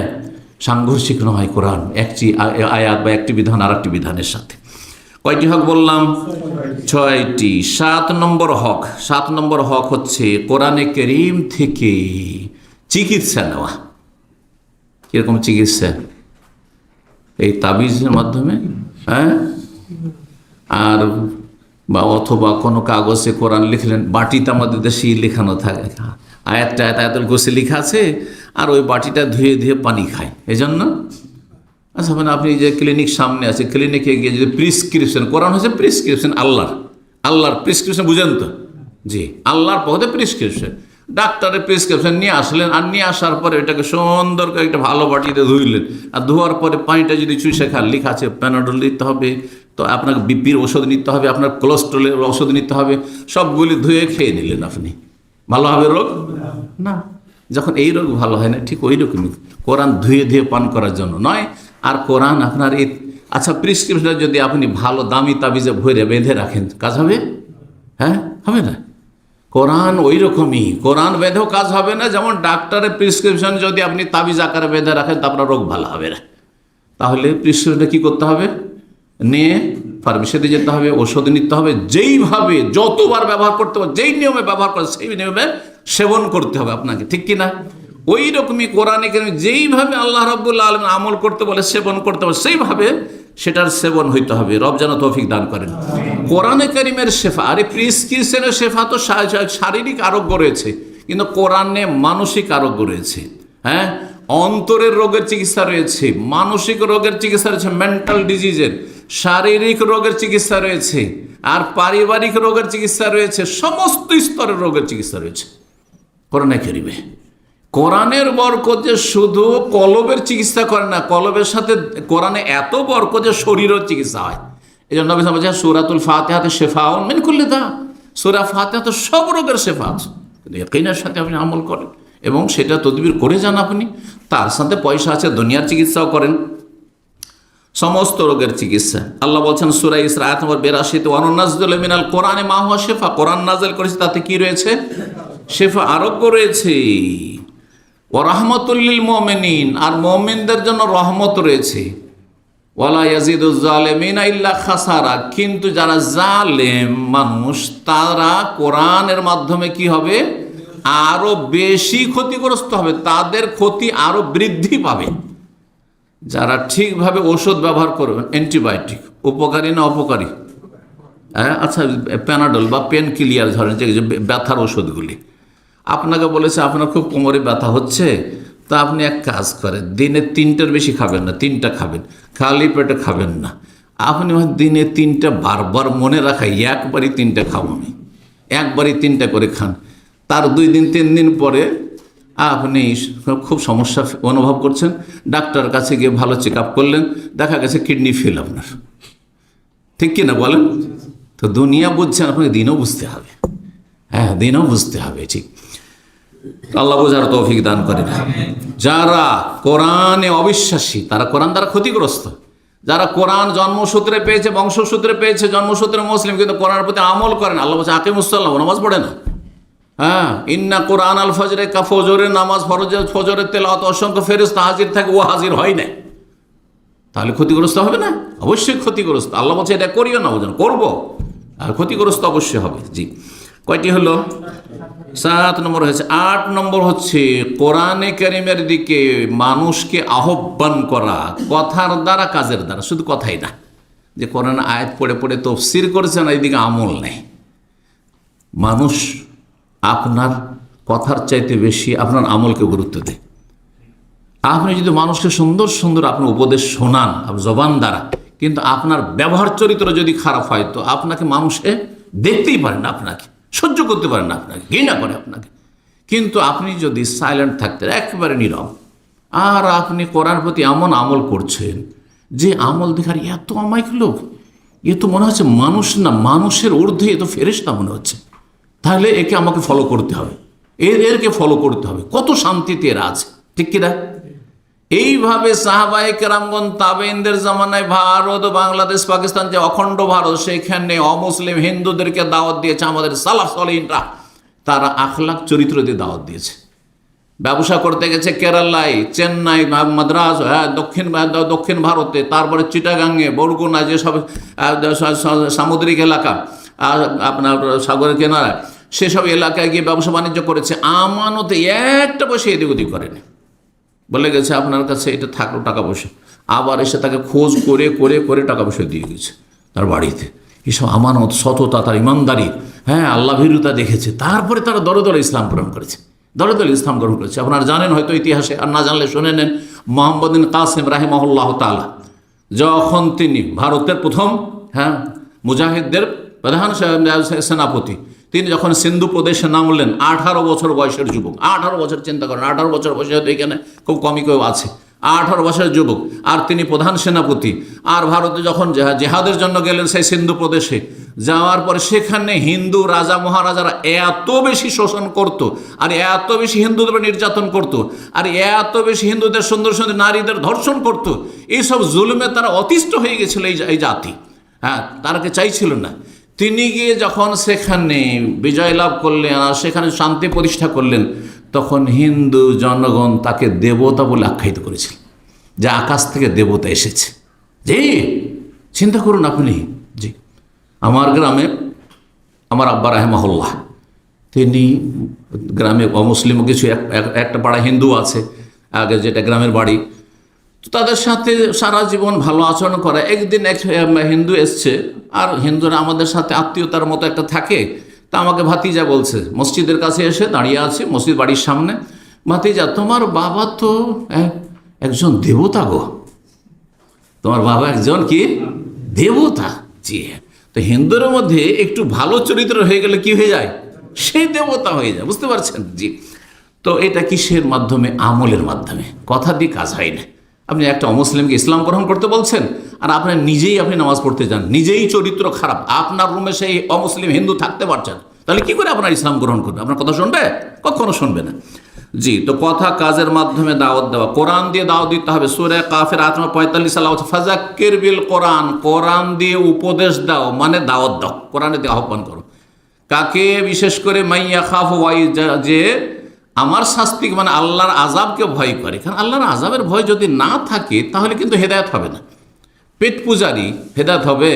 সাংঘর্ষিক নয় কোরআন, একটি আয়াত বা একটি বিধান আর একটি বিধানের সাথে। কয়টি হক বললাম? 6টি। 7 নম্বর হক হচ্ছে কোরআনে কারীম থেকে চিকিৎসা নেওয়া। কিরকম চিকিৎসা? এই তাবিজের মাধ্যমে, হ্যাঁ আর বা অথবা কোনো কাগজে কোরআন লিখলেন, বাটিতে আমাদের দেশে লেখানো থাকে, আয়াতটা আয়াতুল কুরসি লেখা আছে, আর ওই বাটিটা ধুয়ে ধুয়ে পানি খায়। এই জন্য আচ্ছা, মানে আপনি যে ক্লিনিক সামনে আছে, ক্লিনিকে গিয়ে যদি প্রিসক্রিপশন, কোরআন হচ্ছে প্রিসক্রিপশন, আল্লাহর প্রিসক্রিপশন, বুঝেন তো? জি, আল্লাহর পথে প্রিসক্রিপশন, ডাক্তারের প্রিসক্রিপশন নিয়ে আসলেন, আর নিয়ে আসার পরে এটাকে সুন্দর করে একটা ভালো বাটিতে ধুইলেন, আর ধোয়ার পরে পানিটা যদি চুষে খান, লেখা আছে প্যানাডল নিতে হবে, তো আপনাকে বিপির ওষুধ নিতে হবে, আপনার কোলেস্ট্রলের ওষুধ নিতে হবে, সবগুলি ধুয়ে খেয়ে নিলেন, আপনি ভালো হবে রোগ? না। যখন এই রোগ ভালো হয় না, ঠিক ওই রকমই কোরআন ধুয়ে ধুয়ে পান করার জন্য নয়। আর কোরআন আপনার এই আচ্ছা প্রিসক্রিপশনটা যদি আপনি ভালো দামি তাবিজে ভরে বেঁধে রাখেন, কাজ হবে? হ্যাঁ, হবে না। কোরআন ওই রকমই, কোরআন বেঁধেও কাজ হবে না। যেমন ডাক্তারের প্রিসক্রিপশন যদি আপনি তাবিজ আকারে বেঁধে রাখেন, তা আপনার রোগ ভালো হবে না। তাহলে প্রিসক্রিপশনটা কী করতে হবে? নিয়ে ফার্মেসিতে যেতে হবে, ওষুধ নিতে হবে, যেইভাবে যতবার ব্যবহার করতে হবে, যেই নিয়মে ব্যবহার করে সেই নিয়মে সেবন করতে হবে আপনাকে, ঠিক কিনা? ওই রকমই কোরআনে কারীমে যেইভাবে আল্লাহ রাব্বুল আলামিন আমল করতে বলে, সেবন করতে বলে, সেইভাবে সেটার সেবন হইতে হবে। রব যেন তৌফিক দান করেন। কোরআনে কারীমের শেফা, আরে প্রিসক্রিপশনের শেফা তো শারীরিক আরোগ্য রয়েছে, কিন্তু কোরআনে মানসিক আরোগ্য রয়েছে। হ্যাঁ, অন্তরের রোগের চিকিৎসা রয়েছে, মানসিক রোগের চিকিৎসা রয়েছে, মেন্টাল ডিজিজের, শারীরিক রোগের চিকিৎসা রয়েছে, আর পারিবারিক রোগের চিকিৎসা রয়েছে, সমস্ত স্তরের রোগের চিকিৎসা রয়েছে কোরআনে কারীমে। কোরআনের বরকত যে শুধু কলবের চিকিৎসা করে না, কলবের সাথে কোরআনে এত বরকত যে শরীরের চিকিৎসা হয়। এই জন্য নবী সাল্লাল্লাহু আলাইহি ওয়াসাল্লাম সূরাতুল ফাতিহাতে শিফাউন মিন কুল্লি দা, সূরা ফাতিহা তো সব রোগের শিফা আছে। কিন্তু ইয়াকিনের সাথে আপনি আমল করেন এবং সেটা তদবির করে যান আপনি, তার সাথে পয়সা আছে, দুনিয়ার চিকিৎসাও করেন, সমস্ত রোগের চিকিৎসা। আল্লাহ বলছেন সূরা ইসরা আয়াত নম্বর 82, ওয়া নুনাজ্জিলু মিনাল কোরআনি মা হুয়া শিফা, কোরআন নাযিল করেছে তাতে কি রয়েছে? শিফা, আরোগ্য রয়েছে। ওয়া রাহমাতুল লিল মুমিনিন, আর মুমিনদের জন্য রহমত রয়েছে। ওয়ালা ইয়াজিদুজ জালিমিনা ইল্লা খাসারা, কিন্তু যারা জালেম মানুষ, তারা কোরআনের মাধ্যমে কি হবে? আরো বেশি ক্ষতিগ্রস্ত হবে, তাদের ক্ষতি আরো বৃদ্ধি পাবে। যারা ঠিকভাবে ওষুধ ব্যবহার করবেন, অ্যান্টিবায়োটিক উপকারী না অপকারী? হ্যাঁ, আচ্ছা প্যানাডল বা পেন কিলিয়ার ধরেন, যে ব্যথার ওষুধগুলি, আপনাকে বলেছে আপনার খুব কোমরে ব্যথা হচ্ছে, তা আপনি এক কাজ করেন, দিনে 3টার বেশি খাবেন না, 3টা খাবেন, খালি পেটে খাবেন না। আপনি দিনে 3টা বারবার মনে রাখা, একবারই 3টা খাবো আমি, একবারই 3টা করে খান। তার 2 দিন 3 দিন পরে আপনি খুব সমস্যা অনুভব করছেন, ডাক্তার কাছে গিয়ে ভালো চেক আপ করলেন, দেখা গেছে কিডনি ফেল আপনার, ঠিক কিনা বলেন? তো দুনিয়া বুঝছেন, আপনাকে দিনও বুঝতে হবে। হ্যাঁ, দিনও বুঝতে হবে, ঠিক। আল্লাহ বোঝার তৌফিক দান করেন। যারা কোরআনে অবিশ্বাসী, তারা কোরআন দ্বারা ক্ষতিগ্রস্ত। যারা কোরআন জন্মসূত্রে পেয়েছে, বংশসূত্রে পেয়েছে, জন্মসূত্রে মুসলিম, কিন্তু কোরআনের প্রতি আমল করেন, আল্লাহ বলছে আকিমুসসালাহ, নামাজ পড়ে না। হ্যাঁ, ইন্না কোরআন আল ফজরে কা, ফজরের নামাজ, ফজরের তেলাওয়াত অসংখ্য ফেরেশতা হাজির থাকে, ও হাজির হয় না, তাহলে ক্ষতিগ্রস্ত হবে না? অবশ্যই ক্ষতিগ্রস্ত। আল্লাহ বলছে এটা করিও না, বোঝেন করবো, আর ক্ষতিগ্রস্ত অবশ্যই হবে। জি, কয়টি হলো? 7 নম্বর হয়েছে। 8 নম্বর হচ্ছে কোরআনে কারীমের দিকে মানুষকে আহ্বান করা, কথার দ্বারা, কাজের দ্বারা, শুধু কথাই না, যে কোরআন আয়াত পড়ে পড়ে তাফসীর করেছেন, এইদিকে আমল নেই। মানুষ আপনার কথার চাইতে বেশি আপনার আমলকে গুরুত্ব দেয়। আপনি যদি মানুষকে সুন্দর সুন্দর আপনার উপদেশ শোনান জবান দ্বারা, কিন্তু আপনার ব্যবহার চরিত্র যদি খারাপ হয়, তো আপনাকে মানুষে দেখতেই পারে না, আপনাকে সহ্য করতে পারে না, আপনাকে ঘৃণা করে আপনাকে। কিন্তু আপনি যদি সাইলেন্ট থাকতেন, একেবারে নীরব, আর আপনি কোরআনের প্রতি এমন আমল করছেন যে আমল দেখার এত অমায়িক লোক, এ তো মনে হচ্ছে মানুষ না, মানুষের ঊর্ধ্বে এ তো ফেরেশতা মনে হচ্ছে, তাহলে একে আমাকে ফলো করতে হবে, এরকে ফলো করতে হবে, কত শান্তিতে এরা আছে, ঠিক কিনা? এইভাবে সাহাবায়ে কেরামগণ তাবেঈনদের জামানায় ভারত, বাংলাদেশ, পাকিস্তান যে অখণ্ড ভারত, সেখানে অমুসলিম হিন্দুদেরকে দাওয়াত দিয়েছে আমাদের সালাফ সালেহিনরা। তারা আখলাক চরিত্র দিয়ে দাওয়াত দিয়েছে। ব্যবসা করতে গেছে কেরালায়, চেন্নাই, মাদ্রাজ, দক্ষিণ ভারতে, তারপরে চিটাগাঙ্গে, বরগুনা, যেসব সামুদ্রিক এলাকা, আপনার সাগরের কিনারায়, সেসব এলাকায় গিয়ে ব্যবসা বাণিজ্য করেছে। আমানতে একটা পয়সা এদিক ওদিক করেনি। বলে গেছে আপনার কাছে এটা থাকলো টাকা পয়সা, আবার এসে তাকে খোঁজ করে করে করে টাকা পয়সা দিয়ে গেছে তার বাড়িতে। এসব আমানত, সততা, তার ইমানদারি, হ্যাঁ, আল্লাহ ভীরুতা দেখেছে। তারপরে তারা দলে দলে ইসলাম গ্রহণ করেছে, দলে দলে ইসলাম গ্রহণ করেছে। আপনারা জানেন হয়তো ইতিহাসে, আর না জানলে শুনে নেন, মোহাম্মদ বিন কাসেম রাহিমাহুল্লাহ তাআলা যখন তিনি ভারতের প্রথম মুজাহিদদের প্রধান সেনাপতি, তিনি যখন সিন্ধু প্রদেশে নামলেন, 18 বছর বয়সের যুবক, 18 বছর, চিন্তা করেন, 18 বছর বয়সে, হয়তো এখানে খুব কমই কেউ আছে, 18 বছরের যুবক, আর তিনি প্রধান সেনাপতি। আর ভারতে যখন জেহাদের জন্য গেলেন সেই সিন্ধু প্রদেশে, যাওয়ার পরে সেখানে হিন্দু রাজা মহারাজারা এত বেশি শোষণ করত, আর এত বেশি হিন্দুদের নির্যাতন করত, আর এত বেশি হিন্দুদের সুন্দর সুন্দর নারীদের ধর্ষণ করত, এইসব জুলুমে তারা অতিষ্ঠ হয়ে গেছিল এই জাতি। তারাকে চাইছিল না। তিনি গিয়ে যখন সেখানে বিজয় লাভ করলেন আর সেখানে শান্তি প্রতিষ্ঠা করলেন, তখন হিন্দু জনগণ তাকে দেবতা বলে আখ্যায়িত করেছিল, যে আকাশ থেকে দেবতা এসেছে। জি, চিন্তা করুন আপনি। জি, আমার গ্রামে আমার আব্বা রাহিমাহুল্লাহ, তিনি গ্রামে অমুসলিম কিছু একটা পাড়া হিন্দু আছে আগে, যেটা গ্রামের বাড়ি, তো তাদের সাথে সারা জীবন ভালো আচরণ করে। একদিন এক হিন্দু এসছে, আর হিন্দুরা আমাদের সাথে আত্মীয়তার মতো একটা থাকে, তা আমাকে ভাতিজা বলছে, মসজিদের কাছে এসে দাঁড়িয়ে আছে, মসজিদ বাড়ির সামনে, ভাতিজা, তোমার বাবা তো একজন দেবতা গো, তোমার বাবা একজন কি দেবতা। জি, তো হিন্দুর মধ্যে একটু ভালো চরিত্র হয়ে গেলে কি হয়ে যায়, সেই দেবতা হয়ে যায়, বুঝতে পারছেন? জি, তো এটা কিসের মাধ্যমে? আমলের মাধ্যমে। কথা দিয়ে কাজ হয় না। আপনি একটা অমুসলিমকে ইসলাম গ্রহণ করতে বলছেন, আর আপনার নিজেই আপনি নামাজ পড়তে যান, নিজেই চরিত্র খারাপ, আপনার রুমে সেই অমুসলিম হিন্দু থাকতে পারছেন, তাহলে কি করে আপনার ইসলাম গ্রহণ করবে? আপনার কথা শুনবে? কখনো শুনবে না। জি, তো কথা কাজের মাধ্যমে দাওয়াত দেওয়া, কোরআন দিয়ে দাওয়াত দিতে হবে। সূরা কাফের 45 আল্লাহ ফাযাক্কির বিল কোরআন, কোরআন দিয়ে উপদেশ দাও, মানে দাওয়াত দাও, কোরআনে দিয়ে আহ্বান করো। কাকে? বিশেষ করে মাইয়া খাফ ওয়াই, যে আমার শাস্তি, মানে আল্লাহর আযাবকে ভয় করে। কারণ আল্লাহর আযাবের ভয় যদি না থাকে, তাহলে কিন্তু হেদায়েত হবে না। পেট পূজারি হেদায়েত হবে,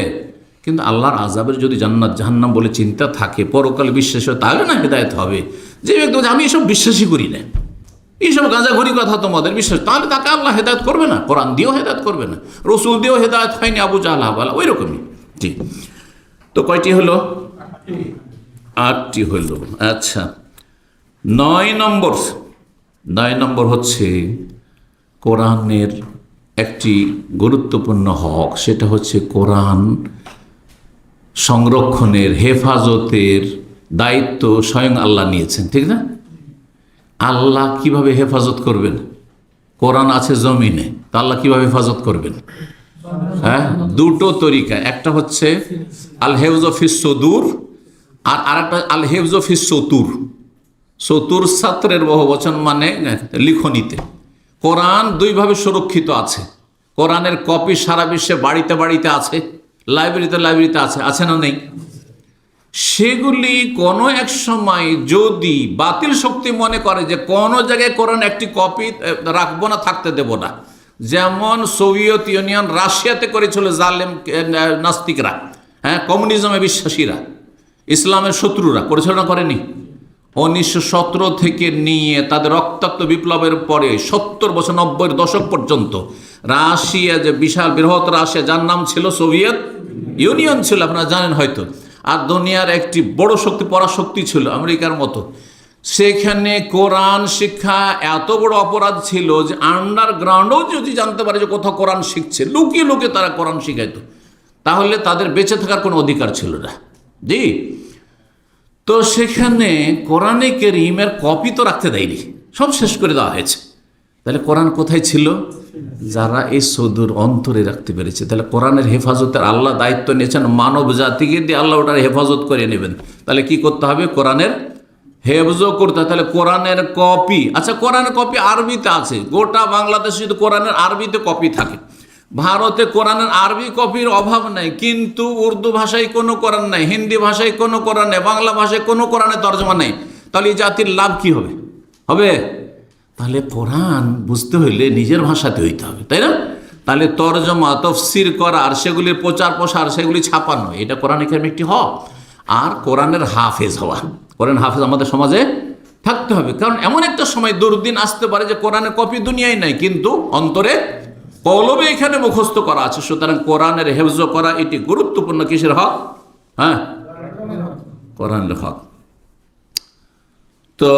কিন্তু আল্লাহর আযাবের যদি জান্নাত জাহান্নাম বলে চিন্তা থাকে, পরকাল বিশ্বাস হয়, তাহলে না হেদায়েত হবে। যে ব্যক্তি বলছে আমি এসব বিশ্বাসই করি না, এইসব গাঁজাঘড়ি কথা তোমাদের বিশ্বাস, তাহলে তাকে আল্লাহ হেদায়েত করবে না, কোরআন দিয়েও হেদায়েত করবে না, রসুল দিয়েও হেদায়েত হয়নি আবু জাহল আহবাল, ওই রকমই। জি, তো কয়টি হলো? 8টি হইল। আচ্ছা, 9 নম্বর হচ্ছে কোরআনের একটি গুরুত্বপূর্ণ হক, সেটা হচ্ছে কোরআন সংরক্ষণের, হেফাজতের দায়িত্ব স্বয়ং আল্লাহ নিয়েছেন, ঠিক না? আল্লাহ কিভাবে হেফাজত করবেন? কোরআন আছে জমিনে, তা আল্লাহ কিভাবে হেফাজত করবেন? দুটো তরিকা, একটা হচ্ছে আল হেফজ ফিস সুদূর, আর আরেকটা আল হেফজ ফিস সতুর। সতুর ছাত্রের বহুবচন, মানে লিখনিতে। কোরআন দুইভাবে সুরক্ষিত আছে। কোরআনের কপি সারা বিশ্বে বাড়িতে বাড়িতে আছে, লাইব্রেরিতে আছে না নেই? সেগুলি কোনো এক সময় যদি বাতিল শক্তি মনে করে যে কোনো জায়গায় কোরআন একটি কপি রাখবো না, থাকতে দেব না, যেমন সোভিয়েত ইউনিয়ন রাশিয়াতে করেছিল জালেম নাস্তিকরা, কমিউনিজমে বিশ্বাসীরা, ইসলামের শত্রুরা করেছিল না, করেনি? 1917 থেকে নিয়ে তাদের রক্তাক্ত বিপ্লবের পরে 70 বছর, 90-এর দশক পর্যন্ত রাশিয়া, যে বিশাল বৃহৎ রাশিয়া, যার নাম ছিল সোভিয়েত ইউনিয়ন ছিল, আপনারা জানেন হয়তো, আর দুনিয়ার একটি বড় শক্তি, পরাশক্তি ছিল আমেরিকার মতো, সেখানে কোরআন শিক্ষা এত বড় অপরাধ ছিল যে আন্ডারগ্রাউন্ডেও যদি জানতে পারে যে কোথাও কোরআন শিখছে, লুকিয়ে লুকিয়ে তারা কোরআন শিখাইতো, তাহলে তাদের বেঁচে থাকার কোনো অধিকার ছিল না। জি, তো সেখানে কোরআনে কারীমের কপি তো রাখতে দেয়নি, সব শেষ করে দেওয়া হয়েছে। তাহলে কোরআন কোথায় ছিল? যারা এই সুদূর অন্তরে রাখতে পেরেছে। তাহলে কোরআনের হেফাজতের আল্লাহ দায়িত্ব নিয়েছেন, মানব জাতিকে দিয়ে আল্লাহ ওটার হেফাজত করে নেবেন। তাহলে কি করতে হবে? কোরআনের হেফজও করতে হবে। তাহলে কোরআনের কপি, আচ্ছা কোরআনের কপি আরবিতে আছে, গোটা বাংলাদেশে যদি কোরআনের আরবিতে কপি থাকে, ভারতে কোরআনের আরবি কপির অভাব নাই, কিন্তু উর্দু ভাষায় কোনো কোরআন নাই, হিন্দি ভাষায় কোনো কোরআন নেই, বাংলা ভাষায় কোনো কোরআনের তর্জমা নেই। তাহলে এই জাতির লাভ কি হবে? তাহলে কোরআন বুঝতে হইলে নিজের ভাষাতে হইতে হবে, তাই না? তাহলে তর্জমা, তফসির করা, আর সেগুলির প্রচার প্রসার, সেগুলি ছাপানো, এটা কোরআন এখানে একটি হক। আর কোরআনের হাফেজ হওয়া, কোরআন হাফেজ আমাদের সমাজে থাকতে হবে। কারণ এমন একটা সময় দুর্দিন আসতে পারে যে কোরআনের কপি দুনিয়ায় নাই, কিন্তু অন্তরে কলবে এখানে মুখস্থ করা আছে। সুতরাং কোরআনের হেফজ করা এটি গুরুত্বপূর্ণ কিসের হক? হ্যাঁ, কোরআনের হক। তো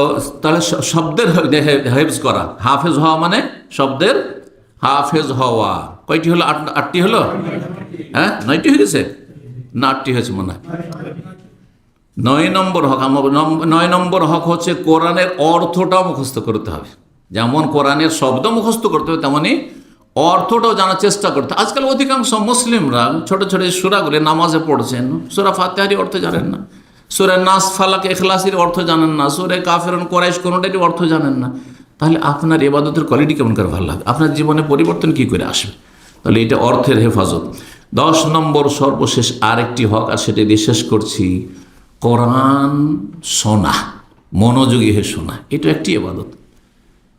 তাহলে শব্দের হেফজ করা, হাফেজ হওয়া মানে শব্দের হাফেজ হওয়া। কয়টি হলো? আটটি হলো? হ্যাঁ, 9টি হয়ে গেছে না 8টি হয়েছে মনে হয়। 9 নম্বর হক, 9 নম্বর হক হচ্ছে কোরআনের অর্থটাও মুখস্থ করতে হবে। যেমন কোরআনের শব্দ মুখস্থ করতে হবে, তেমনি অর্থটাও জানার চেষ্টা করতে। আজকাল অধিকাংশ মুসলিমরা ছোট ছোট সূরাগুলি নামাজে পড়ছেন, সূরা ফাতিহারই অর্থ জানেন না, সূরা নাস, ফালাক, ইখলাসের অর্থ জানেন না, সূরা কাফিরুন, কুরাইশ কোনোটারই অর্থ জানেন না। তাহলে আপনার ইবাদতের কোয়ালিটি কেমন করে ভালো লাগবে? আপনার জীবনে পরিবর্তন কি করে আসবে? তাহলে এটা অর্থের হেফাজত। 10 নম্বর সর্বশেষ আরেকটি হক, আর সেটা দিয়ে শেষ করছি, কোরআন শোনা, মনোযোগী হয়ে শোনা। এটা একটি ইবাদত।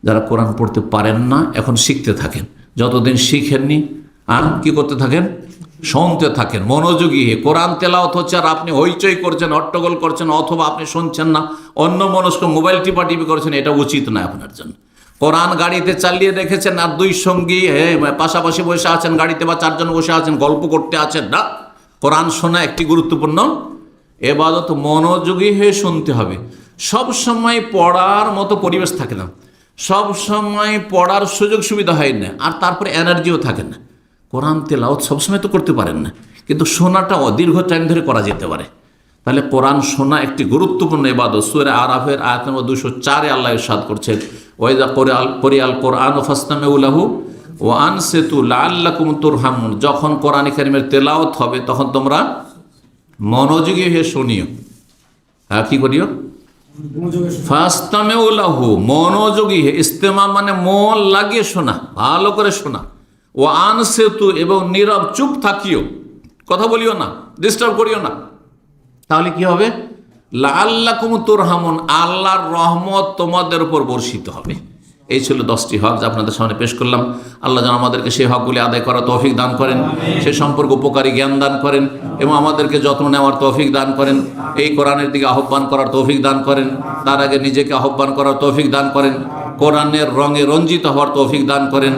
যারা কোরআন পড়তে পারেন না, এখন শিখতে থাকেন, যতদিন শিখেননি আর কি করতে থাকেন? শুনতে থাকেন মনোযোগী হয়ে। কোরআন তেলাওয়াত হচ্ছে আর আপনি হইচই করছেন, হট্টগোল করছেন, অথবা আপনি শুনছেন না, অন্য মনস্ক মোবাইল টিপাটিপি করছেন, এটা উচিত নয় আপনার জন্য। কোরআন গাড়িতে চালিয়ে রেখেছেন আর 2 সঙ্গী পাশাপাশি বসে আছেন গাড়িতে, বা 4 জন বসে আছেন, গল্প করতে আছেন না। কোরআন শোনা একটি গুরুত্বপূর্ণ ইবাদত। মনোযোগী হয়ে শুনতে হবে। সব সময় পড়ার মতো পরিবেশ থাকে না, সব সময় পড়ার সুযোগ সুবিধা হয় না, আর তারপরে এনার্জিও থাকে না। কোরআন তেলাওয়াত সবসময় তো করতে পারেন না, কিন্তু শোনাটা দীর্ঘ টাইম ধরে করা যেতে পারে। তাহলে কোরআন শোনা একটি গুরুত্বপূর্ণ ইবাদত। সূরা আরাফের আয়াত নম্বর 204-এ আল্লাহ ইরশাদ করছেন, ওয়াইযা ক্বুরিআল কুরআনু ফাসতামিউ লাহু ওয়া আনসিতু লাআল্লাকুম তুরহামুন। যখন কোরআন কারীমের তেলাওয়াত হবে তখন তোমরা মনোযোগী হয়ে শুনিও। হ্যাঁ, কি করিও? ফাসতামিউ লাহু, মনোযোগী হয়ে। ইস্তেমা মানে মন লাগিয়ে শোনা, ভালো করে শোনা। ও আনসিতু, এবং নীরব চুপ থাকিও, কথা বলিও না, ডিস্টার্ব করিও না। তাহলে কি হবে? লাআল্লাকুম তুরহামুন, আল্লাহর রহমত তোমাদের উপর বর্ষিত হবে। এই ছিল 10টি হক যা আপনাদের সামনে পেশ করলাম। আল্লাহ যেন আমাদেরকে সেই হকগুলি আদায় করার তৌফিক দান করেন, সে সম্পর্কে উপকারী জ্ঞান দান করেন, এবং আমাদেরকে যত্ন নেওয়ার তৌফিক দান করেন, এই কোরআনের দিকে আহ্বান করার তৌফিক দান করেন, তার আগে নিজেকে আহ্বান করার তৌফিক দান করেন, কোরআনের রঙে রঞ্জিত হওয়ার তৌফিক দান করেন।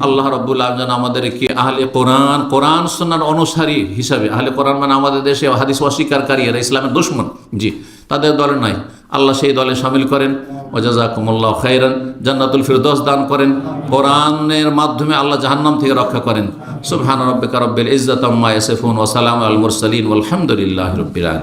আল্লাহ রাব্বুল আলামিন যেন আমাদেরকে আহলে কোরআন, কোরআন সুন্নাহর অনুসারী হিসাবে, আহলে কোরআন মানে আমাদের দেশে হাদিস অস্বীকারী, এরা ইসলামের দুশমন, জি, তাদের দলে নাই, আল্লাহ সেই দলে শামিল করেন। ওয়া জাযাকুমুল্লাহু খাইরান, জান্নাতুল ফিরদৌস দান করেন। কোরআনের মাধ্যমে আল্লাহ জাহান্নাম থেকে রক্ষা করেন। সুবহান রাব্বিকা রাব্বিল ইজ্জাতি আম্মা ইয়াসিফুন ওয়া সালামুন আলাল মুরসালিন ওয়াল হামদুলিল্লাহি রাব্বিল আলামিন।